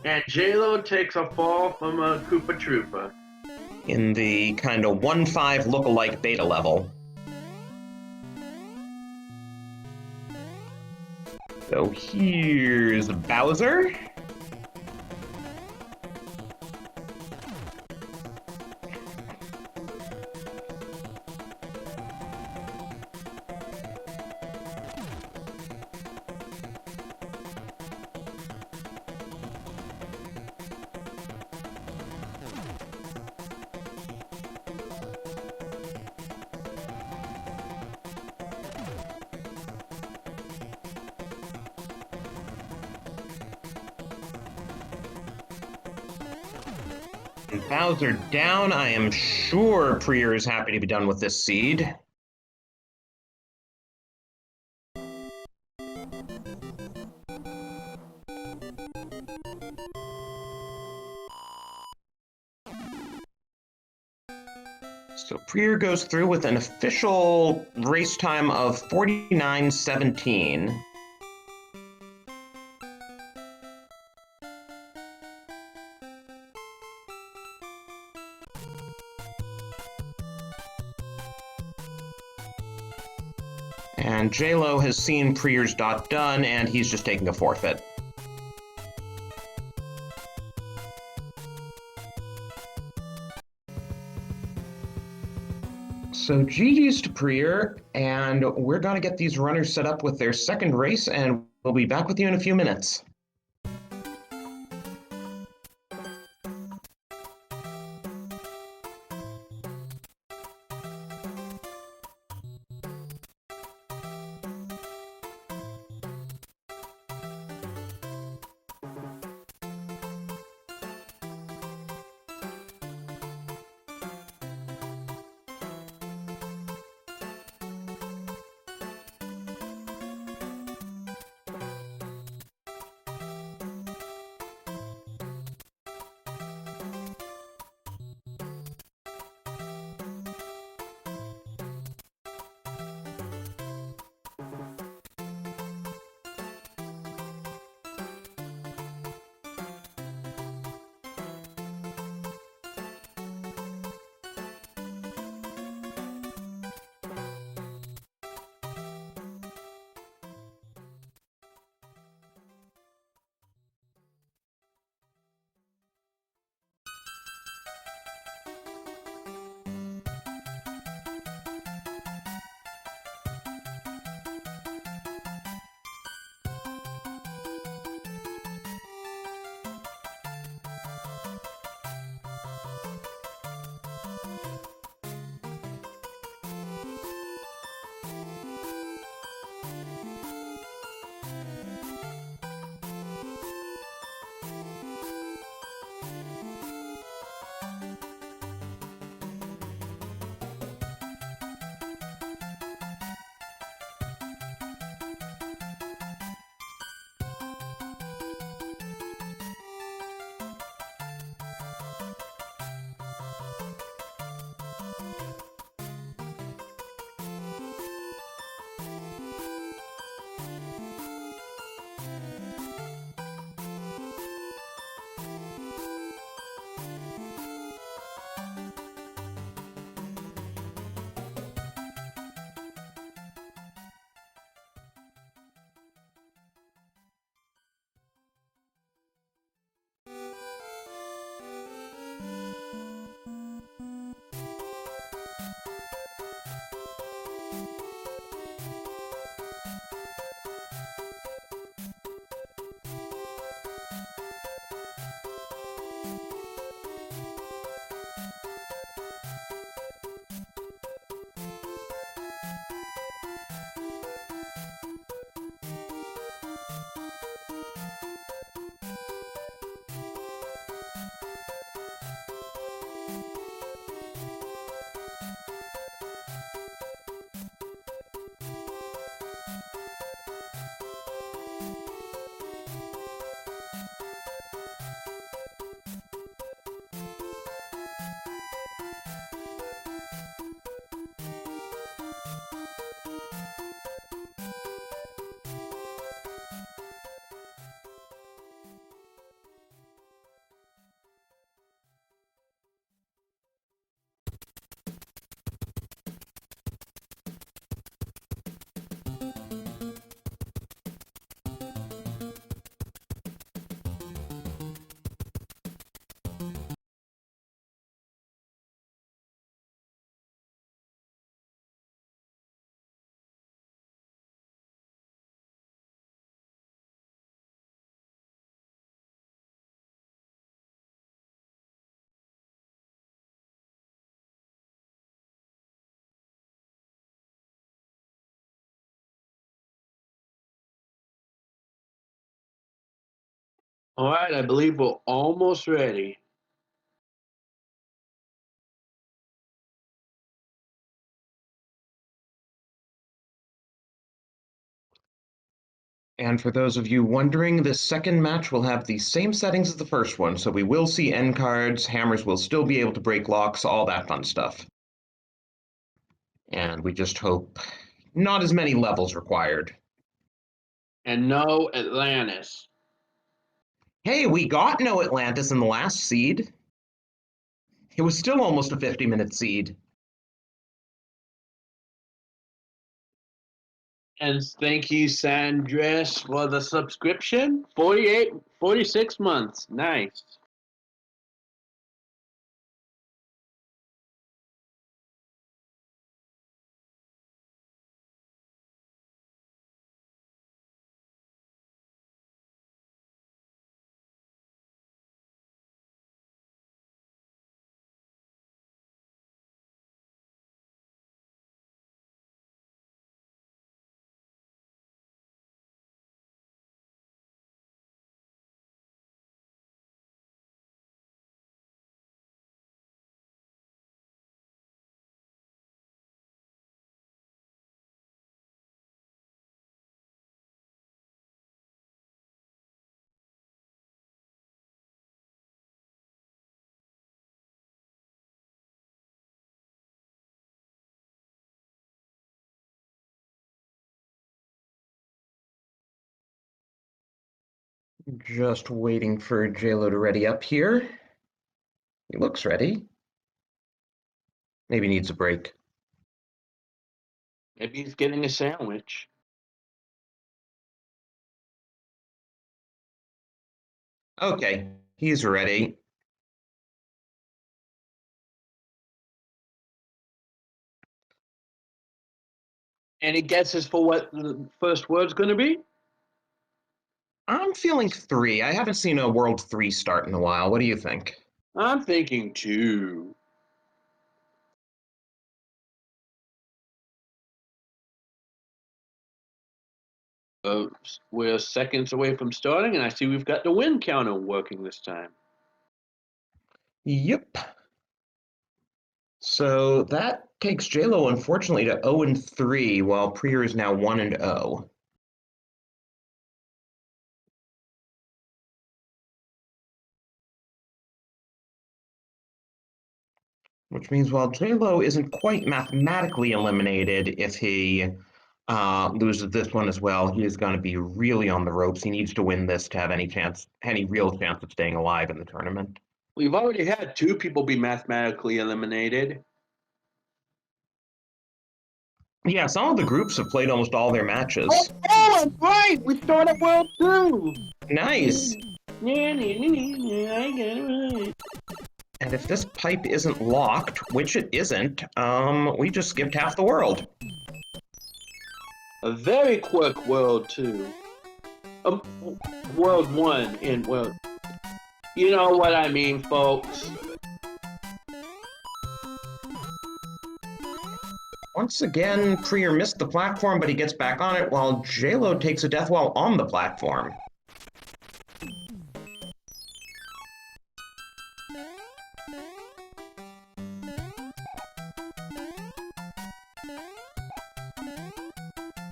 And Jaylow takes a fall from a Koopa Troopa. In the kind of 1-5 look-alike beta level. So here's Bowser. Bowser down. I am sure prieR is happy to be done with this seed. So prieR goes through with an official race time of 49:17. And Jaylow has seen prieR's dot done, and he's just taking a forfeit. So GG's to prieR, and we're going to get these runners set up with their second race, and we'll be back with you in a few minutes. All right, I believe we're almost ready. And for those of you wondering, this second match will have the same settings as the first one, so we will see end cards, hammers will still be able to break locks, all that fun stuff. And we just hope not as many levels required. And no Atlantis. Hey, we got no Atlantis in the last seed. It was still almost a 50-minute seed. And thank you, Sandres, for the subscription. 46 months. Nice. Just waiting for Jaylow to ready up here. He looks ready. Maybe needs a break. Maybe he's getting a sandwich. Okay, he's ready. Any guesses for what the first word's going to be? I'm feeling 3. I haven't seen a World 3 start in a while. What do you think? I'm thinking 2. We're seconds away from starting, and I see we've got the win counter working this time. Yep. So that takes Jaylow, unfortunately, to 0-3, while prieR is now 1-0. Which means while Jaylow isn't quite mathematically eliminated, if he loses this one as well, he is going to be really on the ropes. He needs to win this to have any real chance of staying alive in the tournament. We've already had 2 people be mathematically eliminated. Yeah, some of the groups have played almost all their matches. Oh, that's right! We started World 2! Nice! I get it right. And if this pipe isn't locked, which it isn't, we just skipped half the world. A very quick World 2. World 1 in World... You know what I mean, folks. Once again, prieR missed the platform, but he gets back on it, while Jaylow takes a death while on the platform.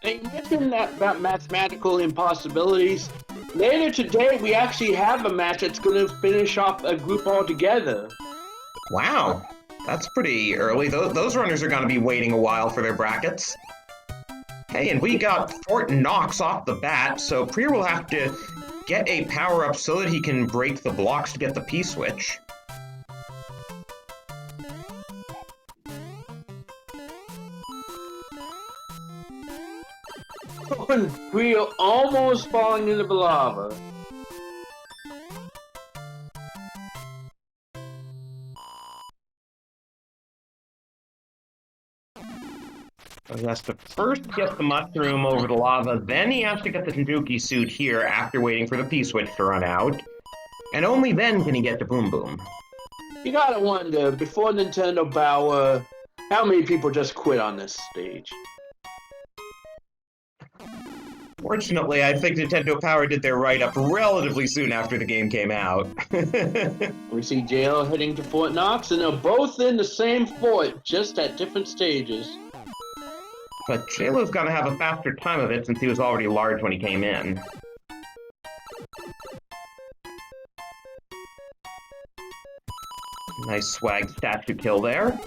They mentioned that about mathematical impossibilities. Later today, we actually have a match that's going to finish off a group altogether. Wow, that's pretty early. Those runners are going to be waiting a while for their brackets. Hey, and we got Fort Knox off the bat, so prieR will have to get a power-up so that he can break the blocks to get the P-switch. prieR almost falling into the lava. So he has to first get the mushroom over the lava, then he has to get the Tanuki suit here after waiting for the P-switch to run out. And only then can he get to Boom Boom. You gotta wonder, before Nintendo Power, how many people just quit on this stage? Fortunately, I think Nintendo Power did their write-up relatively soon after the game came out. We see Jaylow heading to Fort Knox, and they're both in the same fort, just at different stages. But Jaylow's gonna have a faster time of it since he was already large when he came in. Nice swag statue kill there.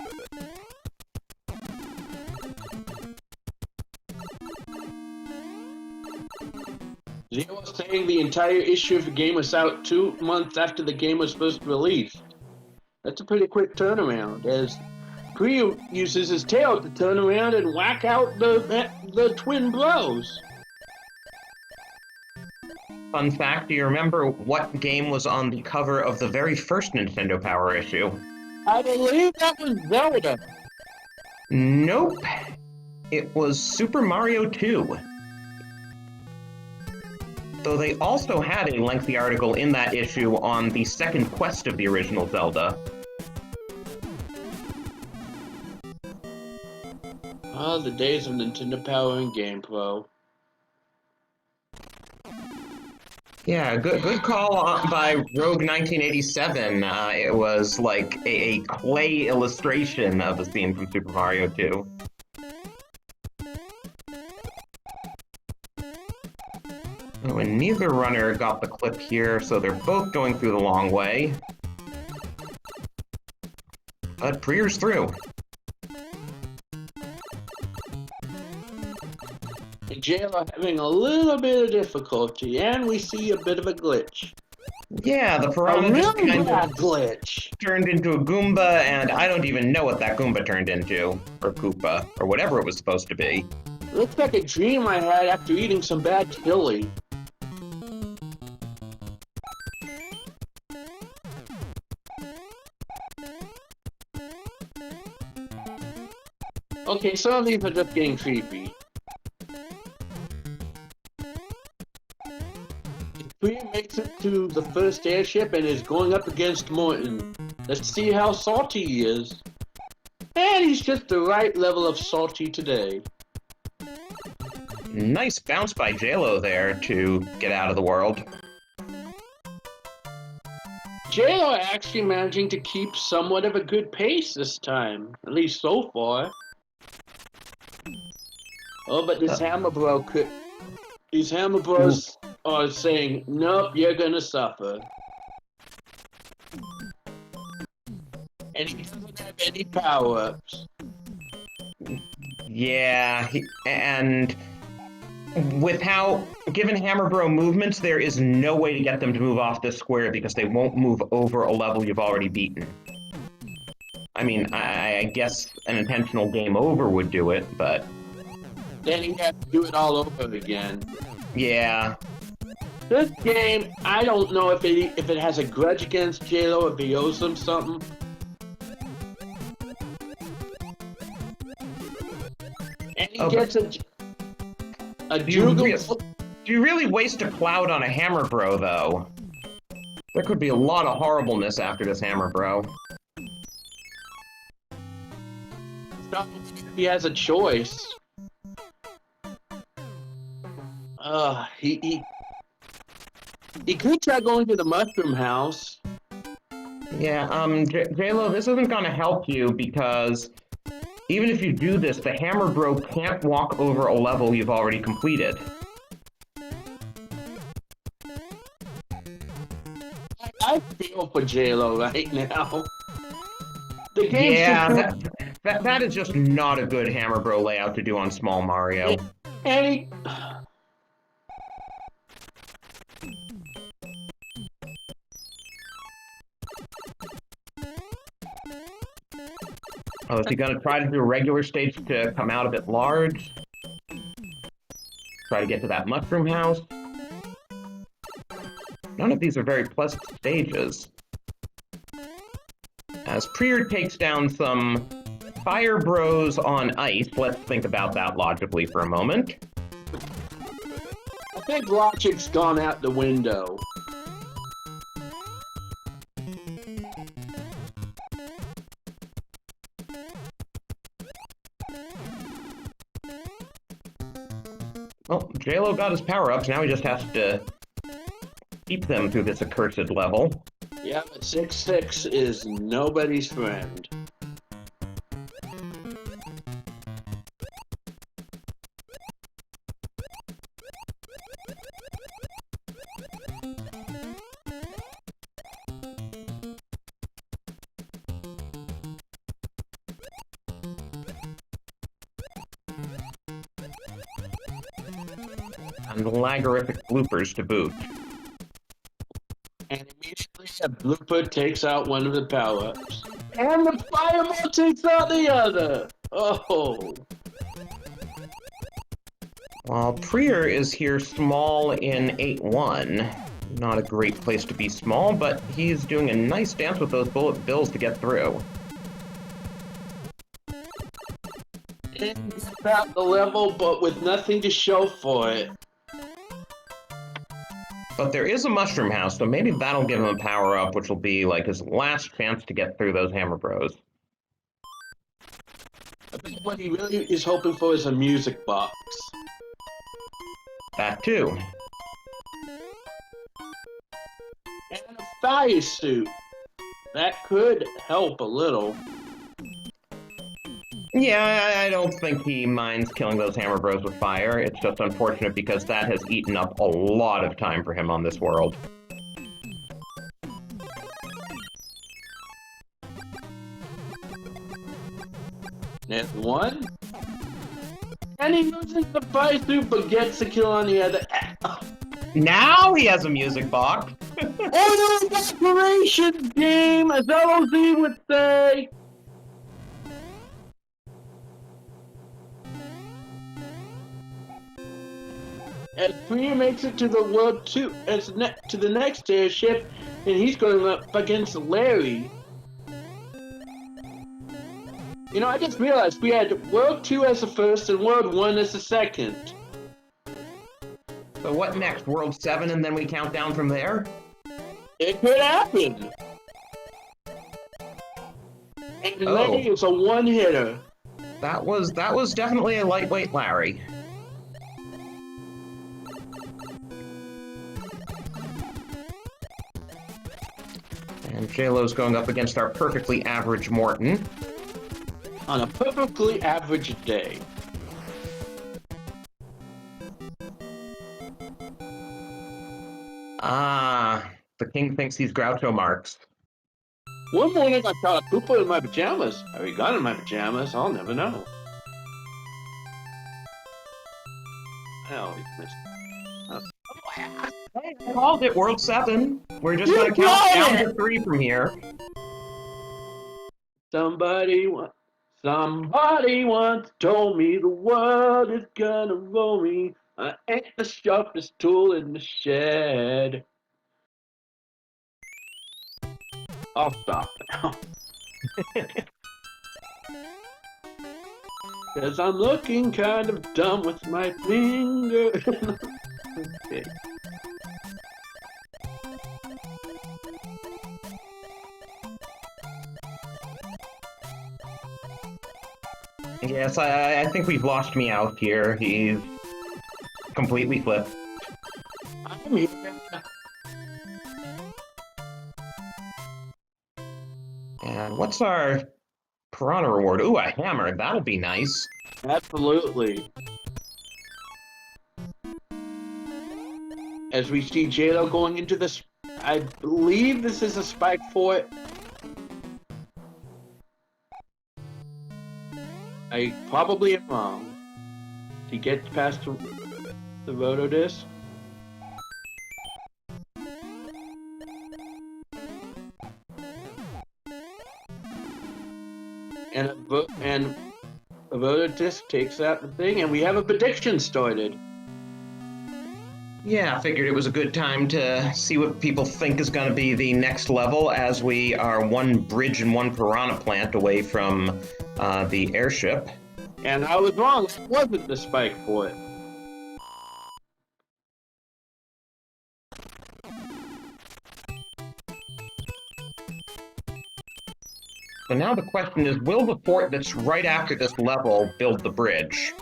Zero was saying the entire issue of the game was out 2 months after the game was first released. That's a pretty quick turnaround, as prieR uses his tail to turn around and whack out the twin bros. Fun fact, do you remember what game was on the cover of the very first Nintendo Power issue? I believe that was Zelda. Nope. It was Super Mario 2. Though they also had a lengthy article in that issue on the second quest of the original Zelda. Oh, the days of Nintendo Power and GamePro. Yeah, good call by Rogue1987. It was like a clay illustration of a scene from Super Mario 2. Oh, and neither runner got the clip here, so they're both going through the long way. But prieR's through. Jaylow having a little bit of difficulty, and we see a bit of a glitch. Yeah, the piranha just really kind bad of glitch. turned into a Goomba, and I don't even know what that Goomba turned into. Or Koopa, or whatever it was supposed to be. Looks like a dream I had after eating some bad chili. Okay, some of these are just getting creepy. prieR makes it to the first airship and is going up against Morton. Let's see how salty he is. And he's just the right level of salty today. Nice bounce by Jaylow there to get out of the world. Jaylow actually managing to keep somewhat of a good pace this time, at least so far. Oh, but this Hammer Bro could... These Hammer Bros are saying, nope, you're gonna suffer. And he doesn't have any power-ups. Yeah, and with how, given Hammer Bro movements, there is no way to get them to move off this square because they won't move over a level you've already beaten. I mean, I guess an intentional game over would do it, but... Then he'd have to do it all over again. Yeah. This game, I don't know if it has a grudge against Jaylow, if he owes him something. And he gets a Do you really waste a cloud on a Hammer Bro, though? There could be a lot of horribleness after this Hammer Bro. He has a choice. He could try going to the mushroom house. Yeah, Jaylow, this isn't gonna help you because even if you do this, the Hammer Bro can't walk over a level you've already completed. I feel for Jaylow right now. The game's Yeah, that is just not a good Hammer Bro layout to do on Small Mario. And he... Oh, is he gonna try to do a regular stage to come out a bit large? Try to get to that mushroom house? None of these are very pleasant stages. As prieR takes down some Fire Bros on ice, let's think about that logically for a moment. I think logic's gone out the window. Well, Jaylow got his power-ups, now he just has to keep them through this accursed level. Yeah, but 6-6 is nobody's friend. And lagorific bloopers to boot. And immediately a blooper takes out one of the power-ups. And the fireball takes out the other! Oh! While prieR is here small in 8-1. Not a great place to be small, but he's doing a nice dance with those bullet bills to get through. It's about the level, but with nothing to show for it. But there is a mushroom house, so maybe that'll give him a power-up, which will be like his last chance to get through those hammer bros. I think what he really is hoping for is a music box. That too. And a fire suit. That could help a little. Yeah, I don't think he minds killing those hammer bros with fire. It's just unfortunate because that has eaten up a lot of time for him on this world. And one. And he loses the fire suit but gets the kill on the other. Now he has a music box! Oh no, decoration game, as LOZ would say. As prieR makes it to the world to the next airship, and he's going up against Larry. You know, I just realized we had World 2 as the first and World 1 as the second. So what next? World 7 and then we count down from there? It could happen. And Larry is a one-hitter. That was definitely a lightweight Larry. And Jaylow's going up against our perfectly average Morton. On a perfectly average day. Ah, the king thinks he's Groucho Marx. One morning I caught a Koopa in my pajamas. Have he gone in my pajamas? I'll never know. I always miss. I called it World 7. We're just gonna count down to 3 from here. Somebody once told me the world is gonna roll me. I ain't the sharpest tool in the shed. I'll stop now. Cause I'm looking kind of dumb with my finger. Okay. Yes, I think we've lost me out here. He's completely flipped. I'm here. And what's our piranha reward? Ooh, a hammer. That'll be nice. Absolutely. As we see Jaylow going into this, I believe this is a spike for it. I probably am wrong. He gets past the roto disc. And a roto disc takes out the thing, and we have a prediction started. Yeah, I figured it was a good time to see what people think is going to be the next level, as we are one bridge and one piranha plant away from the airship. And I was wrong. It wasn't the spike for it. So now the question is, will the fort that's right after this level build the bridge?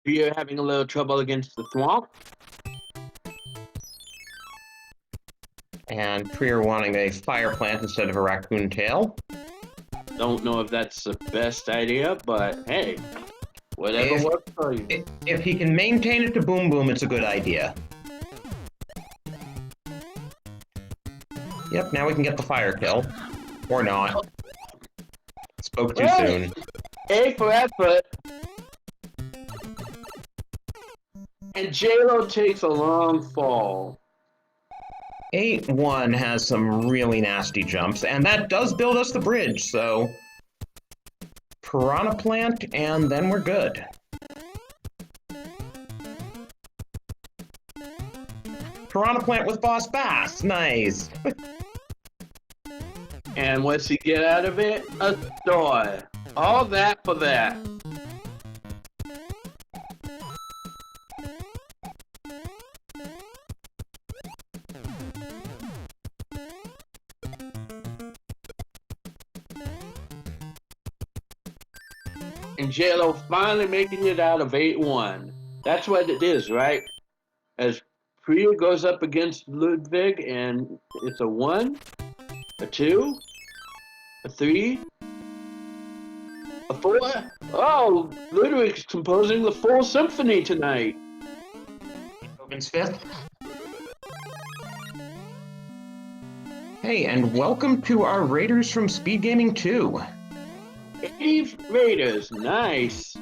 prieR having a little trouble against the swamp. And prieR wanting a fire plant instead of a raccoon tail. Don't know if that's the best idea, but hey, whatever works for you. If he can maintain it to Boom Boom, it's a good idea. Yep, now we can get the fire kill. Or not. Spoke too soon. A for effort. And Jaylow takes a long fall. 8-1 has some really nasty jumps, and that does build us the bridge, so... Piranha Plant, and then we're good. Piranha Plant with Boss Bass, nice! And what's he get out of it? A star. All that for that. And Jaylow finally making it out of 8-1. That's what it is, right? As prieR goes up against Ludwig, and it's a 1, a 2, a 3, a 4. Oh, Ludwig's composing the full symphony tonight. Beethoven's 5th. Hey, and welcome to our Raiders from SpeedGaming 2. 80 Raiders, nice.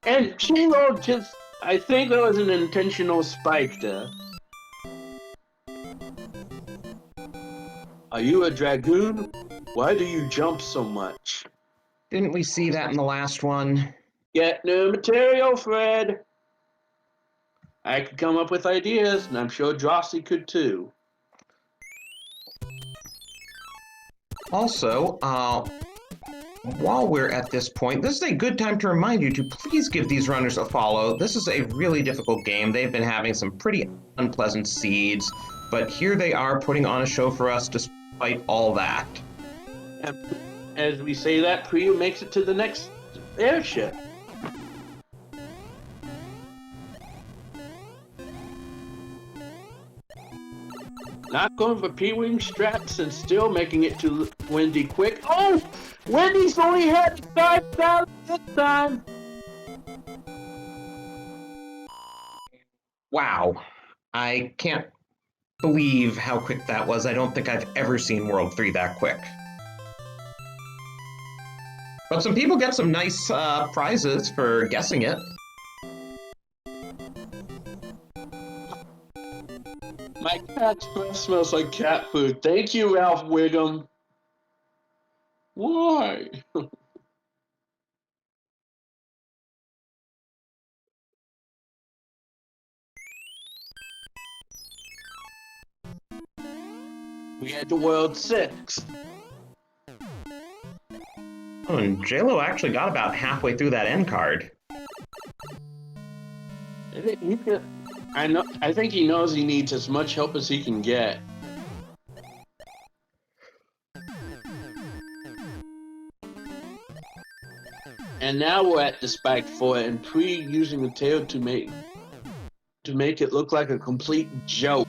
And Jaylow just, I think that was an intentional spike there. Are you a dragoon? Why do you jump so much? Didn't we see that in the last one? Get new material, Fred. I could come up with ideas, and I'm sure Drosy could too. Also, while we're at this point, this is a good time to remind you to please give these runners a follow. This is a really difficult game. They've been having some pretty unpleasant seeds, but here they are putting on a show for us despite all that. And as we say that, prieR makes it to the next airship. Not going for P-Wing strats and still making it to Wendy quick. Oh! Wendy's only had 5,000 this time! Wow. I can't believe how quick that was. I don't think I've ever seen World 3 that quick. But some people get some nice prizes for guessing it. My cat's breath smells like cat food. Thank you, Ralph Wiggum. Why? We had to World 6. Oh, and Jaylow actually got about halfway through that end card. I think he knows he needs as much help as he can get. And now we're at the Spike 4, and prieR using the tail to make it look like a complete joke.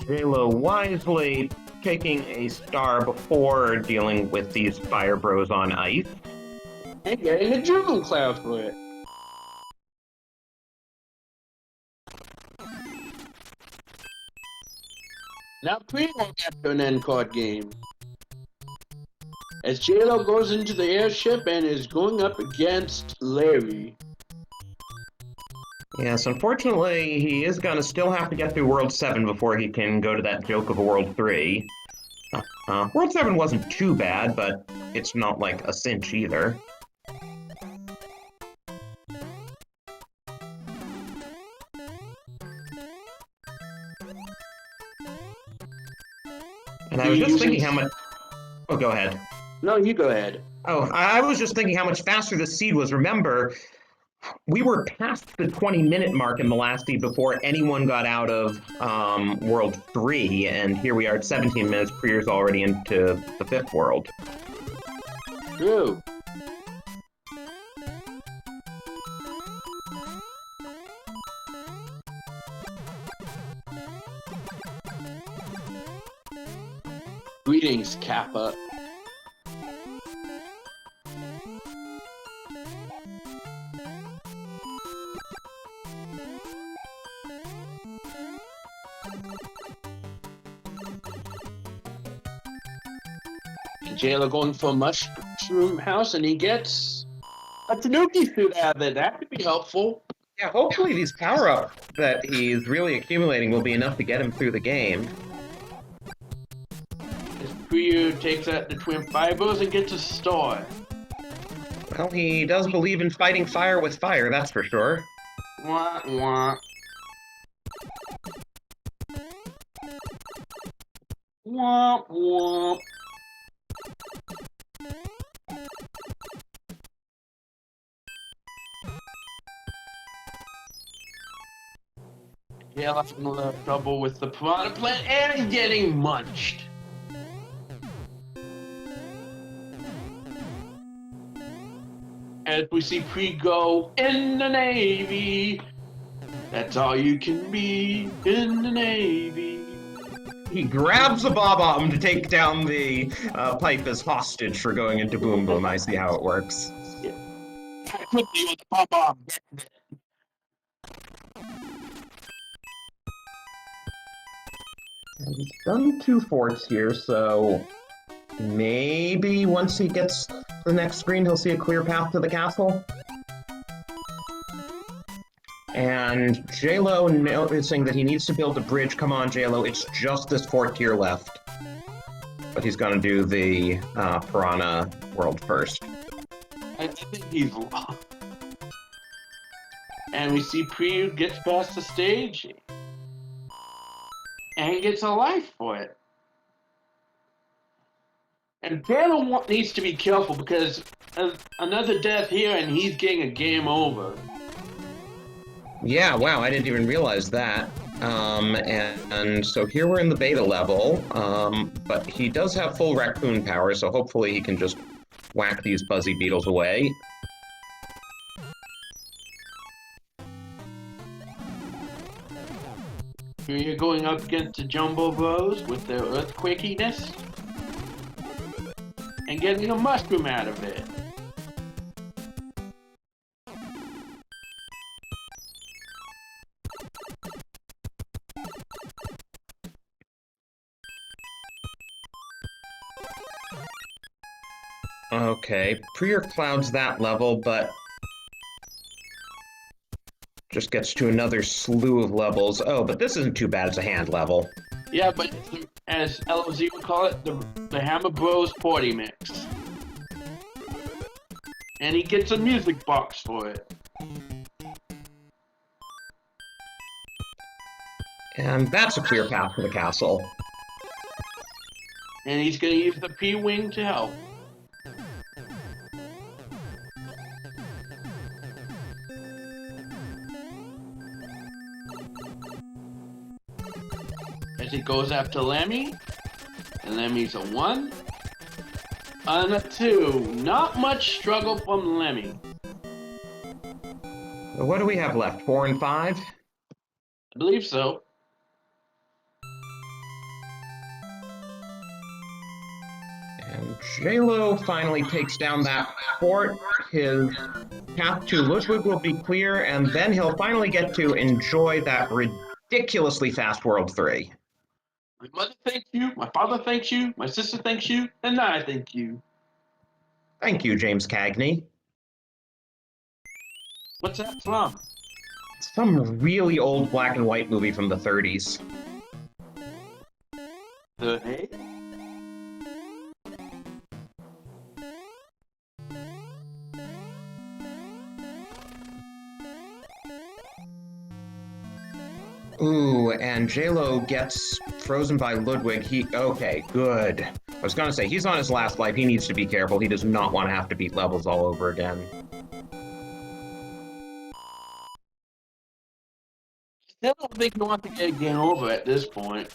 Jaylow wisely taking a star before dealing with these fire bros on ice. And getting a Juno Cloud for it. Now prieR after an end card game. As Jaylow goes into the airship and is going up against Larry. Yes, unfortunately, he is going to still have to get through World 7 before he can go to that joke of a World 3. World 7 wasn't too bad, but it's not like a cinch either. And I was just thinking how much... Oh, go ahead. No, you go ahead. Oh, I was just thinking how much faster the seed was. Remember, we were past the 20-minute mark in the last seed before anyone got out of World 3, and here we are at 17 minutes. prieR's already into the 5th world. True. Greetings, Kappa. Jaylow going for a mushroom house, and he gets a Tanuki suit out of it. That could be helpful. Yeah, hopefully these power-ups that he's really accumulating will be enough to get him through the game. As prieR takes out the twin fibers and gets a star. Well, he does believe in fighting fire with fire, that's for sure. Wah, wah. Wah, wah. Yeah, I'm in a little trouble with the piranha plant and getting munched. As we see prieR go in the Navy. That's all you can be in the Navy. He grabs a Bob-omb to take down the pipe as hostage for going into Boom Boom. I see how it works. Quickly with the Bob-omb. And he's done 2 forts here, so maybe once he gets to the next screen, he'll see a clear path to the castle. And Jaylow noticing that he needs to build a bridge. Come on, Jaylow, it's just this fort tier left. But he's gonna do the Piranha world first. I think he's wrong. And we see prieR gets past the stage and gets a life for it. And Jaylow needs to be careful because another death here and he's getting a game over. Yeah, wow, I didn't even realize that. And so here we're in the beta level, but he does have full raccoon power, so hopefully he can just whack these buzzy beetles away. Here you're going up against the Jumbo Bros with their earthquakiness and getting a mushroom out of it. Okay, prieR clouds that level, but just gets to another slew of levels. Oh, but this isn't too bad as a hand level. Yeah, but as LOZ would call it, the Hammer Bros Party Mix. And he gets a music box for it. And that's a clear path to the castle. And he's going to use the P-Wing to help. As he goes after Lemmy. And Lemmy's a 1. And a 2. Not much struggle from Lemmy. What do we have left? 4 and 5? I believe so. And Jaylow finally takes down that fort. His path to Ludwig will be clear, and then he'll finally get to enjoy that ridiculously fast World 3. My mother thanks you, my father thanks you, my sister thanks you, and I thank you. Thank you, James Cagney. What's that from? It's some really old black and white movie from the 30s. The hey? Ooh, and Jaylow gets frozen by Ludwig. Okay, good. I was gonna say, he's on his last life. He needs to be careful. He does not want to have to beat levels all over again. Still don't think he wants to get a game over at this point.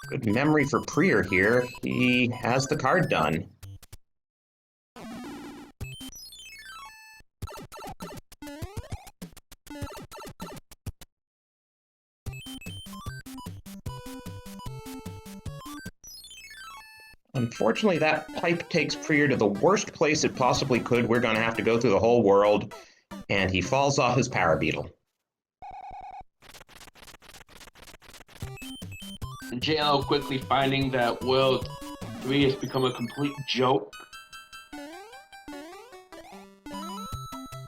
Good memory for prieR here. He has the card done. Unfortunately, that pipe takes prieR to the worst place it possibly could. We're going to have to go through the whole world, and he falls off his parabeetle. And Jaylow quickly finding that World 3 has become a complete joke.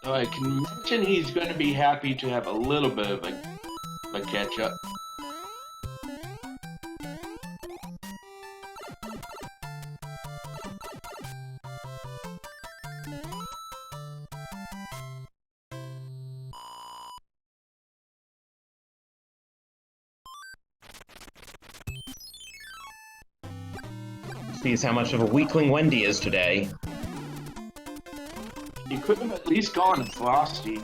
So I can imagine he's going to be happy to have a little bit of a catch-up. Sees how much of a weakling Wendy is today. He could have at least gone Frosty.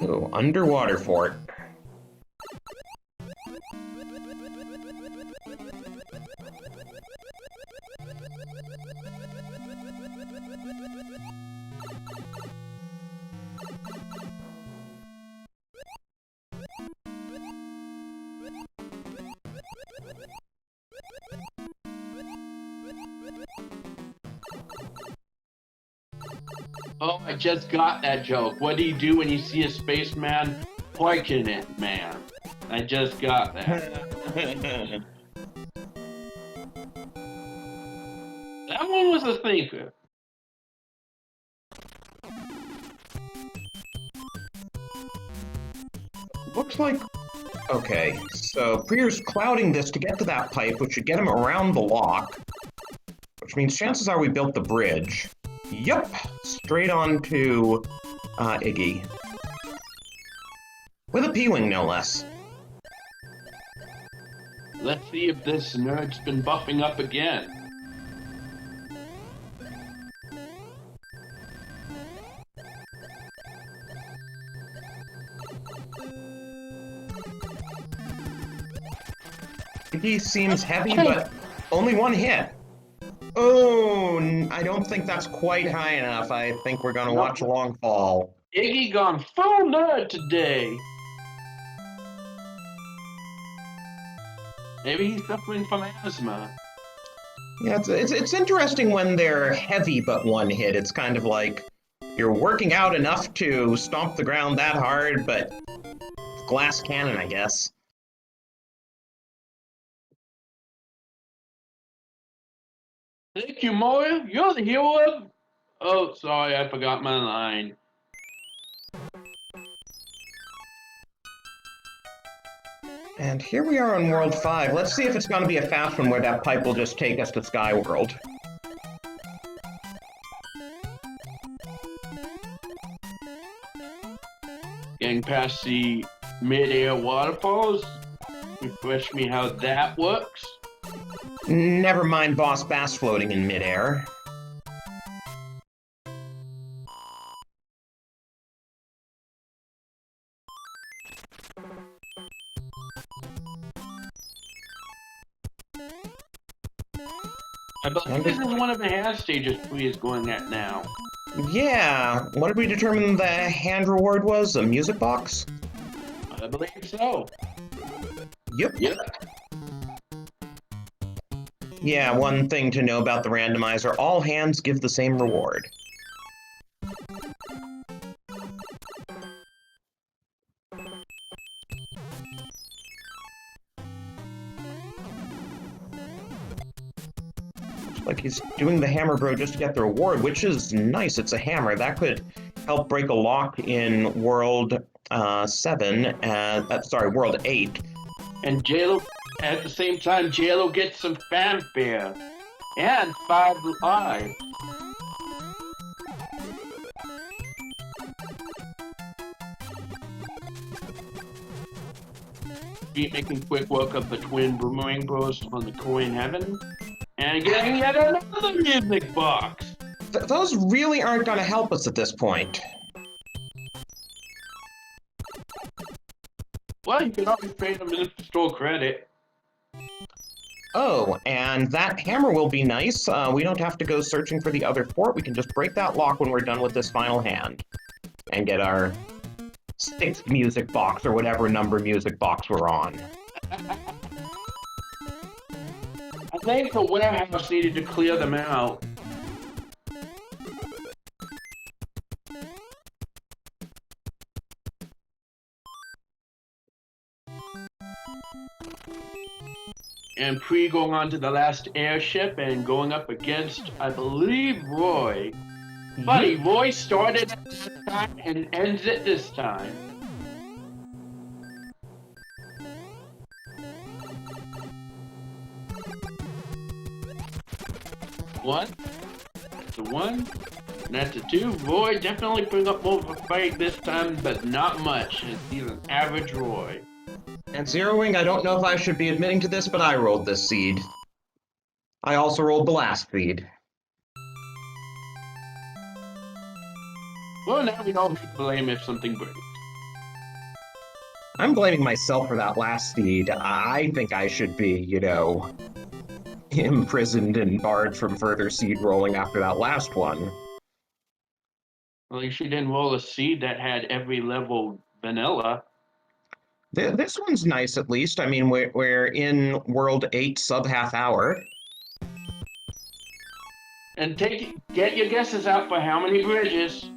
Oh, underwater fort. Oh, I just got that joke. What do you do when you see a spaceman poiking it, man? I just got that. That one was a thinker. Looks like... Okay, so prieR's clouding this to get to that pipe, which should get him around the lock. Which means chances are we built the bridge. Yup! Straight on to Iggy. With a P-Wing, no less. Let's see if this nerd's been buffing up again. Iggy seems heavy, but only one hit. Oh, I don't think that's quite high enough. I think we're gonna watch a long fall. Iggy gone full nerd today. Maybe he's suffering from asthma. Yeah, it's interesting when they're heavy but one hit. It's kind of like you're working out enough to stomp the ground that hard, but glass cannon, I guess. Thank you, Moya. You're the hero of... Oh, sorry, I forgot my line. And here we are on World 5. Let's see if it's going to be a fast one where that pipe will just take us to Sky World. Getting past the mid-air waterfalls. Refresh me how that works. Never mind Boss Bass floating in midair. I believe this is one of the hand stages prieR is going at now. Yeah, what did we determine the hand reward was? A music box? I believe so. Yep. Yep. Yeah, one thing to know about the randomizer, all hands give the same reward. Looks like he's doing the hammer bro just to get the reward, which is nice. It's a hammer. That could help break a lock in World 7, World 8. And Jaylow, at the same time, Jaylow gets some fanfare. And 5 lives. Keep making quick work of the twin boomerang bros on the coin heaven. And getting yet another music box. Those really aren't going to help us at this point. Well, you can always pay them in store credit. Oh, and that hammer will be nice. We don't have to go searching for the other fort. We can just break that lock when we're done with this final hand. And get our 6th music box or whatever number music box we're on. I think the warehouse needed to clear them out. And prieR going on to the last airship and going up against, I believe, Roy. Buddy, Roy started at this time and ends it this time. One. That's a one. And that's a two. Roy definitely putting up more of a fight this time, but not much. He's an average Roy. And zeroing, I don't know if I should be admitting to this, but I rolled this seed. I also rolled the last seed. Well, now we don't blame if something breaks. I'm blaming myself for that last seed. I think I should be, you know, imprisoned and barred from further seed rolling after that last one. Well, you should didn't roll a seed that had every level vanilla. This one's nice, at least. I mean, we're in World 8 sub-half hour. And get your guesses out for how many bridges.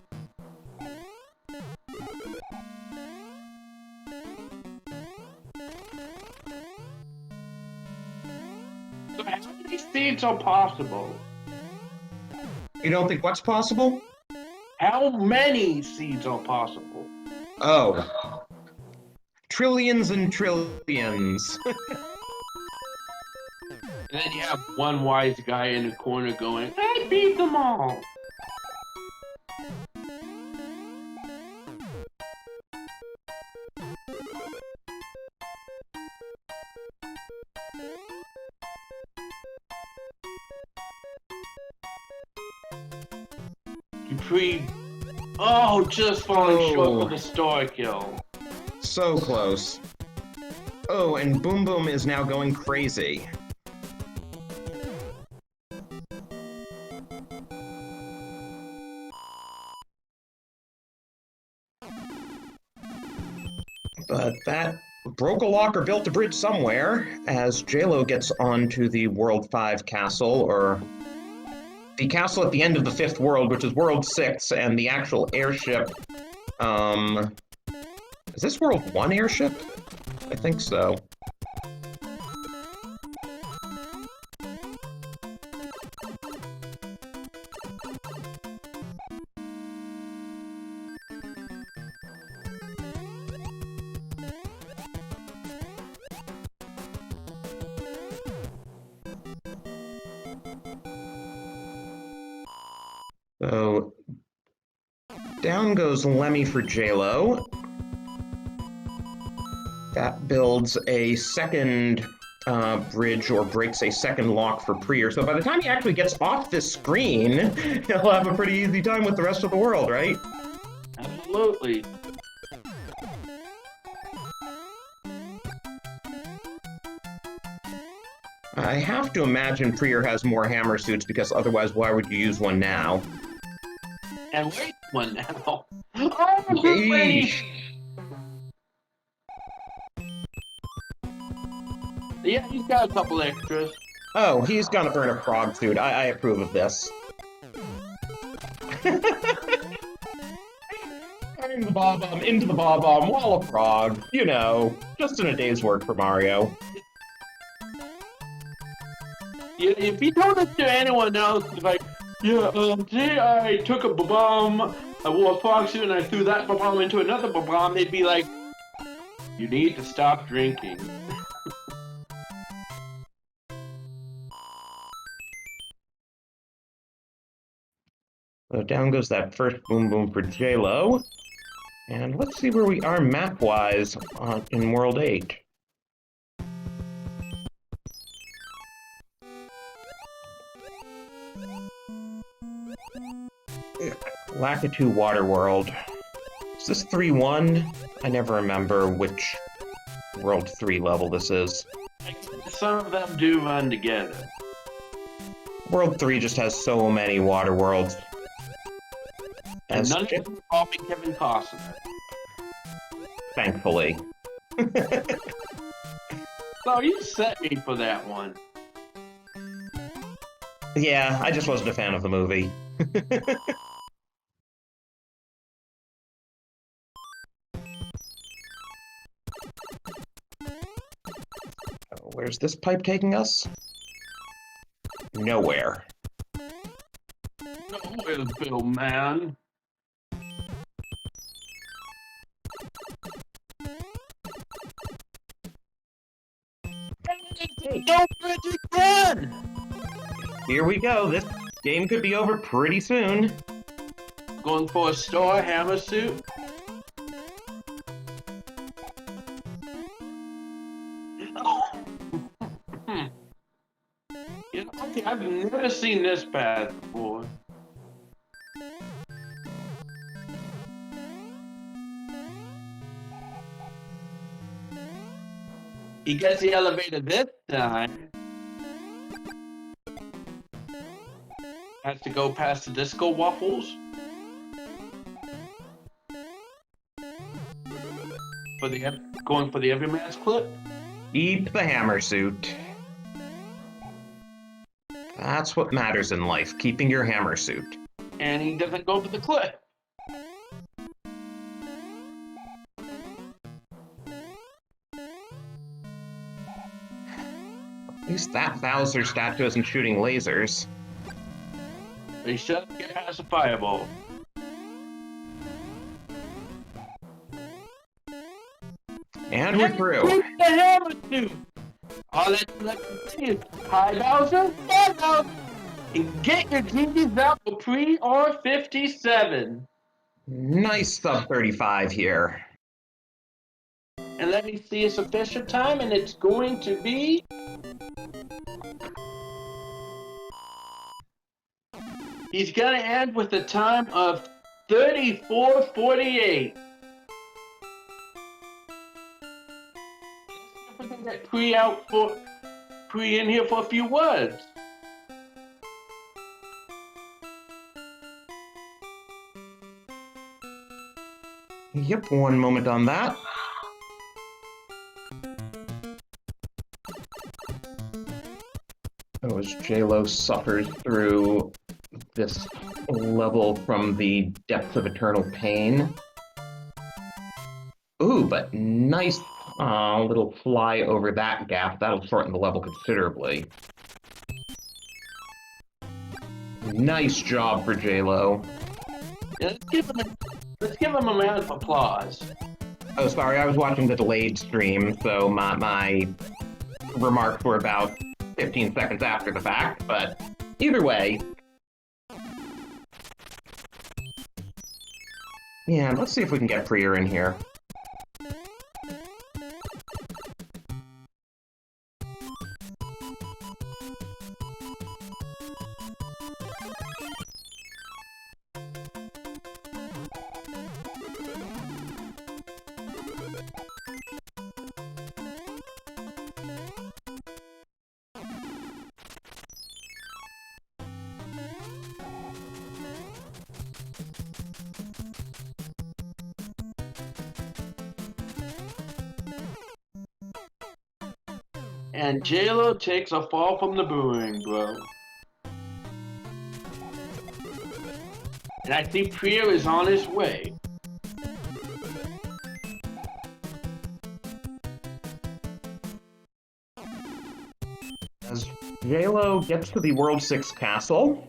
So how many seeds are possible? You don't think what's possible? How many seeds are possible? Oh. Trillions and trillions. And then you have one wise guy in the corner going, I beat them all. prieR. Oh, just falling short for the star kill. So close. Oh, and Boom Boom is now going crazy. But that broke a lock or built a bridge somewhere, as Jaylow gets onto the World 5 castle, or the castle at the end of the 5th world, which is World 6, and the actual airship, is this World 1 airship? I think so. So, down goes Lemmy for Jaylow. That builds a second bridge, or breaks a second lock for prieR. So by the time he actually gets off this screen, he'll have a pretty easy time with the rest of the world, right? Absolutely. I have to imagine prieR has more hammer suits, because otherwise why would you use one now? And wait one now. Oh, good wait. Yeah, he's got a couple extras. Oh, he's gonna burn a frog suit. I approve of this. Into the bob-omb, wall of frog. You know, just in a day's work for Mario. If he told it to anyone else, like, yeah, today I took a bomb, I wore a frog suit, and I threw that bomb into another bomb, they'd be like, you need to stop drinking. So down goes that first Boom Boom for Jaylow. And let's see where we are map-wise in World 8. Lakitu Water World. Is this 3-1? I never remember which World 3 level this is. Some of them do run together. World 3 just has so many water worlds. And none of them involving Kevin Costner. thankfully. So you set me for that one. Yeah, I just wasn't a fan of the movie. Where's this pipe taking us? Nowhere. Nowhere, Bill, man. Don't bridge again! Here we go. This game could be over pretty soon. Going for a star hammer suit. You know, okay, I've never seen this path before. He gets the elevator this time. Has to go past the disco waffles. Going for the everyman's clip. Eat the hammer suit. That's what matters in life, keeping your hammer suit. And he doesn't go for the clip. At least that Bowser statue isn't shooting lasers. He should get past the fireball. And we're through. Keep the hammer suit. Oh, let's see. Hi, Bowser. Hi, Bowser. And get your GGs out for prieR57. Nice sub 35 here. And let me see his official time, and it's going to be... He's going to end with a time of 34:48. We're going to get pre in here for a few words. Yep, one moment on that. Oh, as Jaylow suffers through this level from the depths of eternal pain. Ooh, but nice little fly over that gap. That'll shorten the level considerably. Nice job for Jaylow. Yeah, let's give him a round of applause. Oh, sorry, I was watching the delayed stream, so my remarks were about 15 seconds after the fact, but either way. Yeah, let's see if we can get prieR in here. And Jaylow takes a fall from the booing, bro. And I think prieR is on his way. As Jaylow gets to the World 6 castle.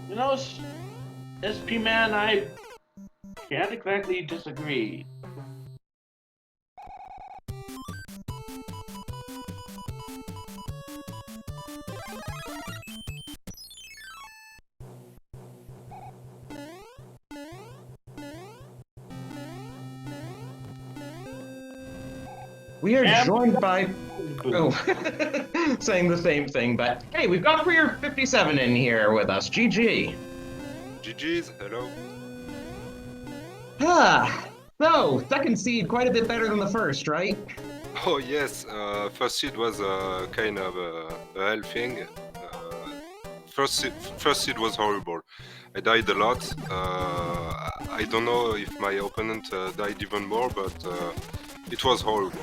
You know, SP Man, I can't exactly disagree. We are joined by... Oh, saying the same thing, but hey, we've got prieR57 in here with us. GG. GG's, hello. So, second seed, quite a bit better than the first, right? Oh yes, first seed was kind of a hell thing. First seed was horrible. I died a lot. I don't know if my opponent died even more, but it was horrible.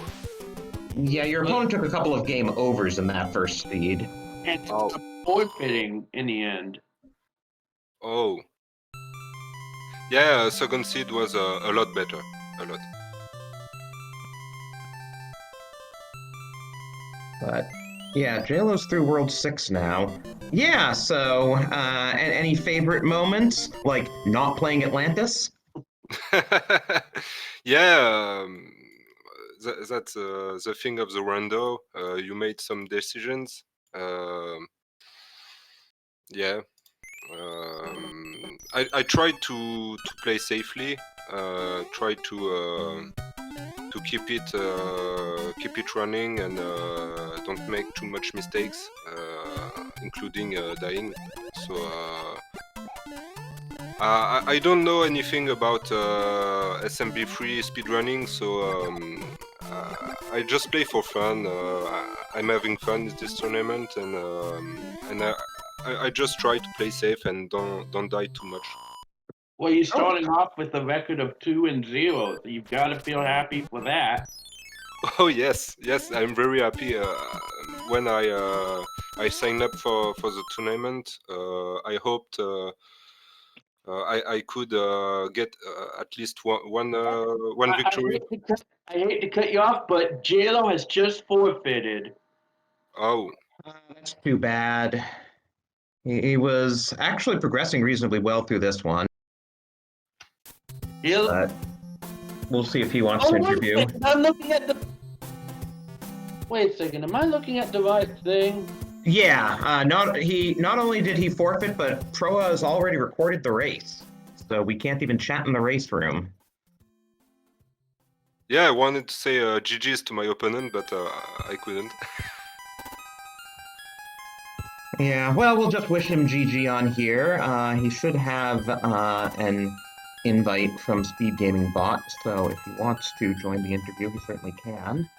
Yeah, your opponent took a couple of game overs in that first speed. And Oh. forfeiting in the end. Oh. Yeah, second seed was a lot better. A lot. But yeah, Jaylow's through World 6 now. Yeah, so and any favorite moments? Like not playing Atlantis? Yeah, that's the thing of the rando. You made some decisions. Yeah. I tried to play safely. Tried to keep it running and don't make too much mistakes, including dying. So I don't know anything about SMB3 speedrunning, so I just play for fun. I'm having fun with this tournament, and I just try to play safe and don't die too much. Well, you're starting off with a record of 2-0, so you've got to feel happy for that. Oh yes, I'm very happy. When I signed up for the tournament, I hoped I could get at least one victory. I hate to cut you off, but Jaylow has just forfeited. Oh, That's too bad. He was actually progressing reasonably well through this one. But we'll see if he wants to interview. I'm looking at the. Wait a second. Am I looking at the right thing? Yeah. Not only did he forfeit, but proa has already recorded the race, so we can't even chat in the race room. yeah, I wanted to say GG's to my opponent, but I couldn't. Yeah, well, we'll just wish him GG on here. He should have an invite from SpeedGaming bot, so if he wants to join the interview, he certainly can.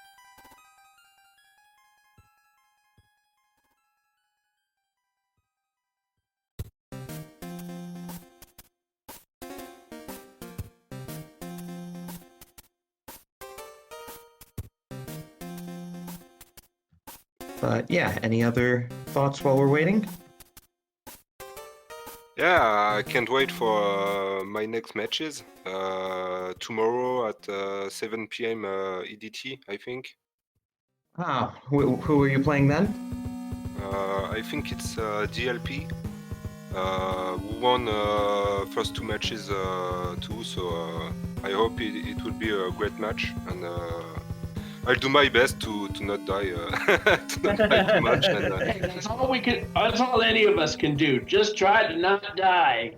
But yeah, any other thoughts while we're waiting? Yeah, I can't wait for my next matches. Tomorrow at 7 p.m. EDT, I think. Ah, who are you playing then? I think it's DLP. Who won first two matches too, so I hope it will be a great match, and I'll do my best to not die, to not die too much. And, That's all we can. That's all any of us can do. Just try to not die.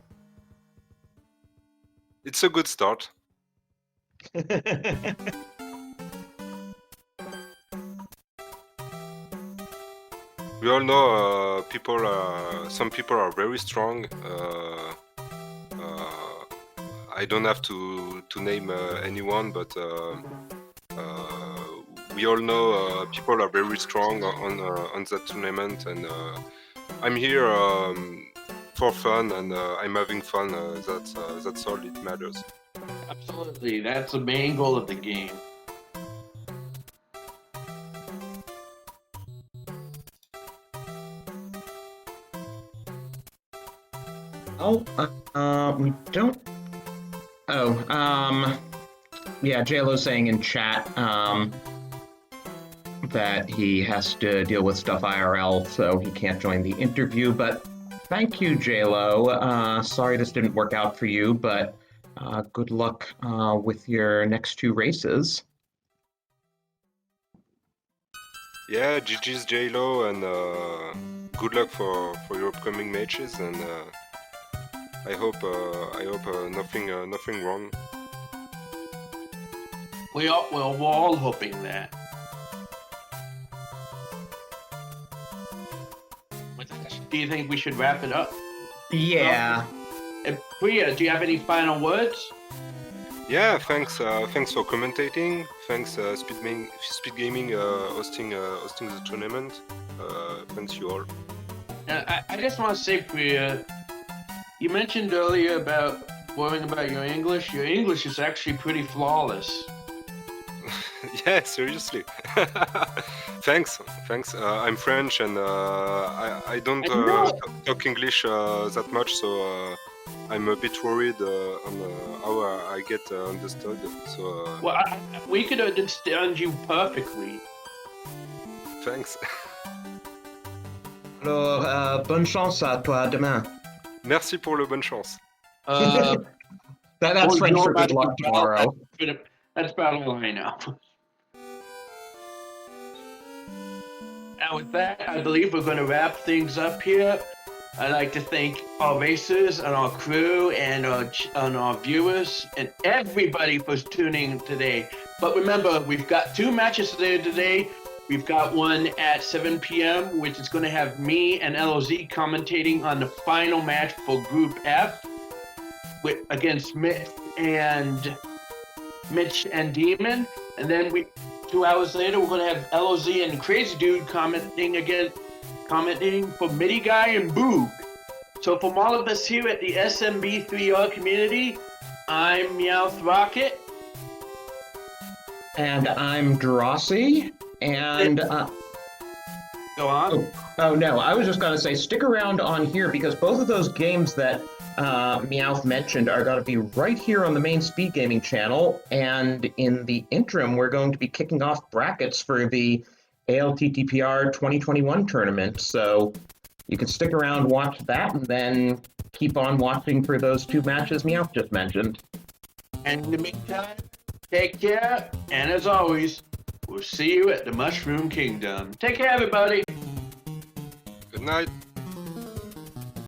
it's a good start. We all know some people are very strong. I don't have to name anyone, but we all know people are very strong on that tournament, and I'm here for fun, and I'm having fun. That's all it matters. Absolutely, that's the main goal of the game. Oh, we don't. Oh, yeah, Jaylo's saying in chat that he has to deal with stuff IRL, so he can't join the interview. But thank you, Jaylo. Sorry this didn't work out for you, but good luck with your next two races. Yeah, GG's Jaylow, and good luck for your upcoming matches, and I hope nothing wrong. We're all hoping that. Do you think we should wrap it up? Yeah. prieR, do you have any final words? Yeah, thanks for commentating. Thanks SpeedGaming hosting the tournament. Thanks you all. I just want to say, prieR, You mentioned earlier about worrying about your English. Your English is actually pretty flawless. Yeah, seriously. Thanks. I'm French and I don't talk English that much, so I'm a bit worried on how I get understood. So. Well, we could understand you perfectly. Thanks. Alors, bonne chance à toi demain. Merci pour le bonne chance. That's French for good luck tomorrow. That's about all I know. And with that, I believe we're going to wrap things up here. I'd like to thank our racers and our crew and our viewers and everybody for tuning in today. But remember, we've got 2 matches today. We've got one at 7 p.m., which is going to have me and LOZ commentating on the final match for Group F against Mitch and Demon. And then 2 hours later, we're going to have LOZ and Crazy Dude commenting for Mitty Guy and Boog. So from all of us here at the SMB3 community, I'm Meowth Rocket. And I'm Drossi. And go on. Oh no, I was just going to say stick around on here because both of those games that Meowth mentioned are going to be right here on the main SpeedGaming channel. And in the interim, we're going to be kicking off brackets for the ALTTPR 2021 tournament. So you can stick around, watch that, and then keep on watching for those 2 matches Meowth just mentioned. And in the meantime, take care, and as always, we'll see you at the Mushroom Kingdom. Take care, everybody. Good night.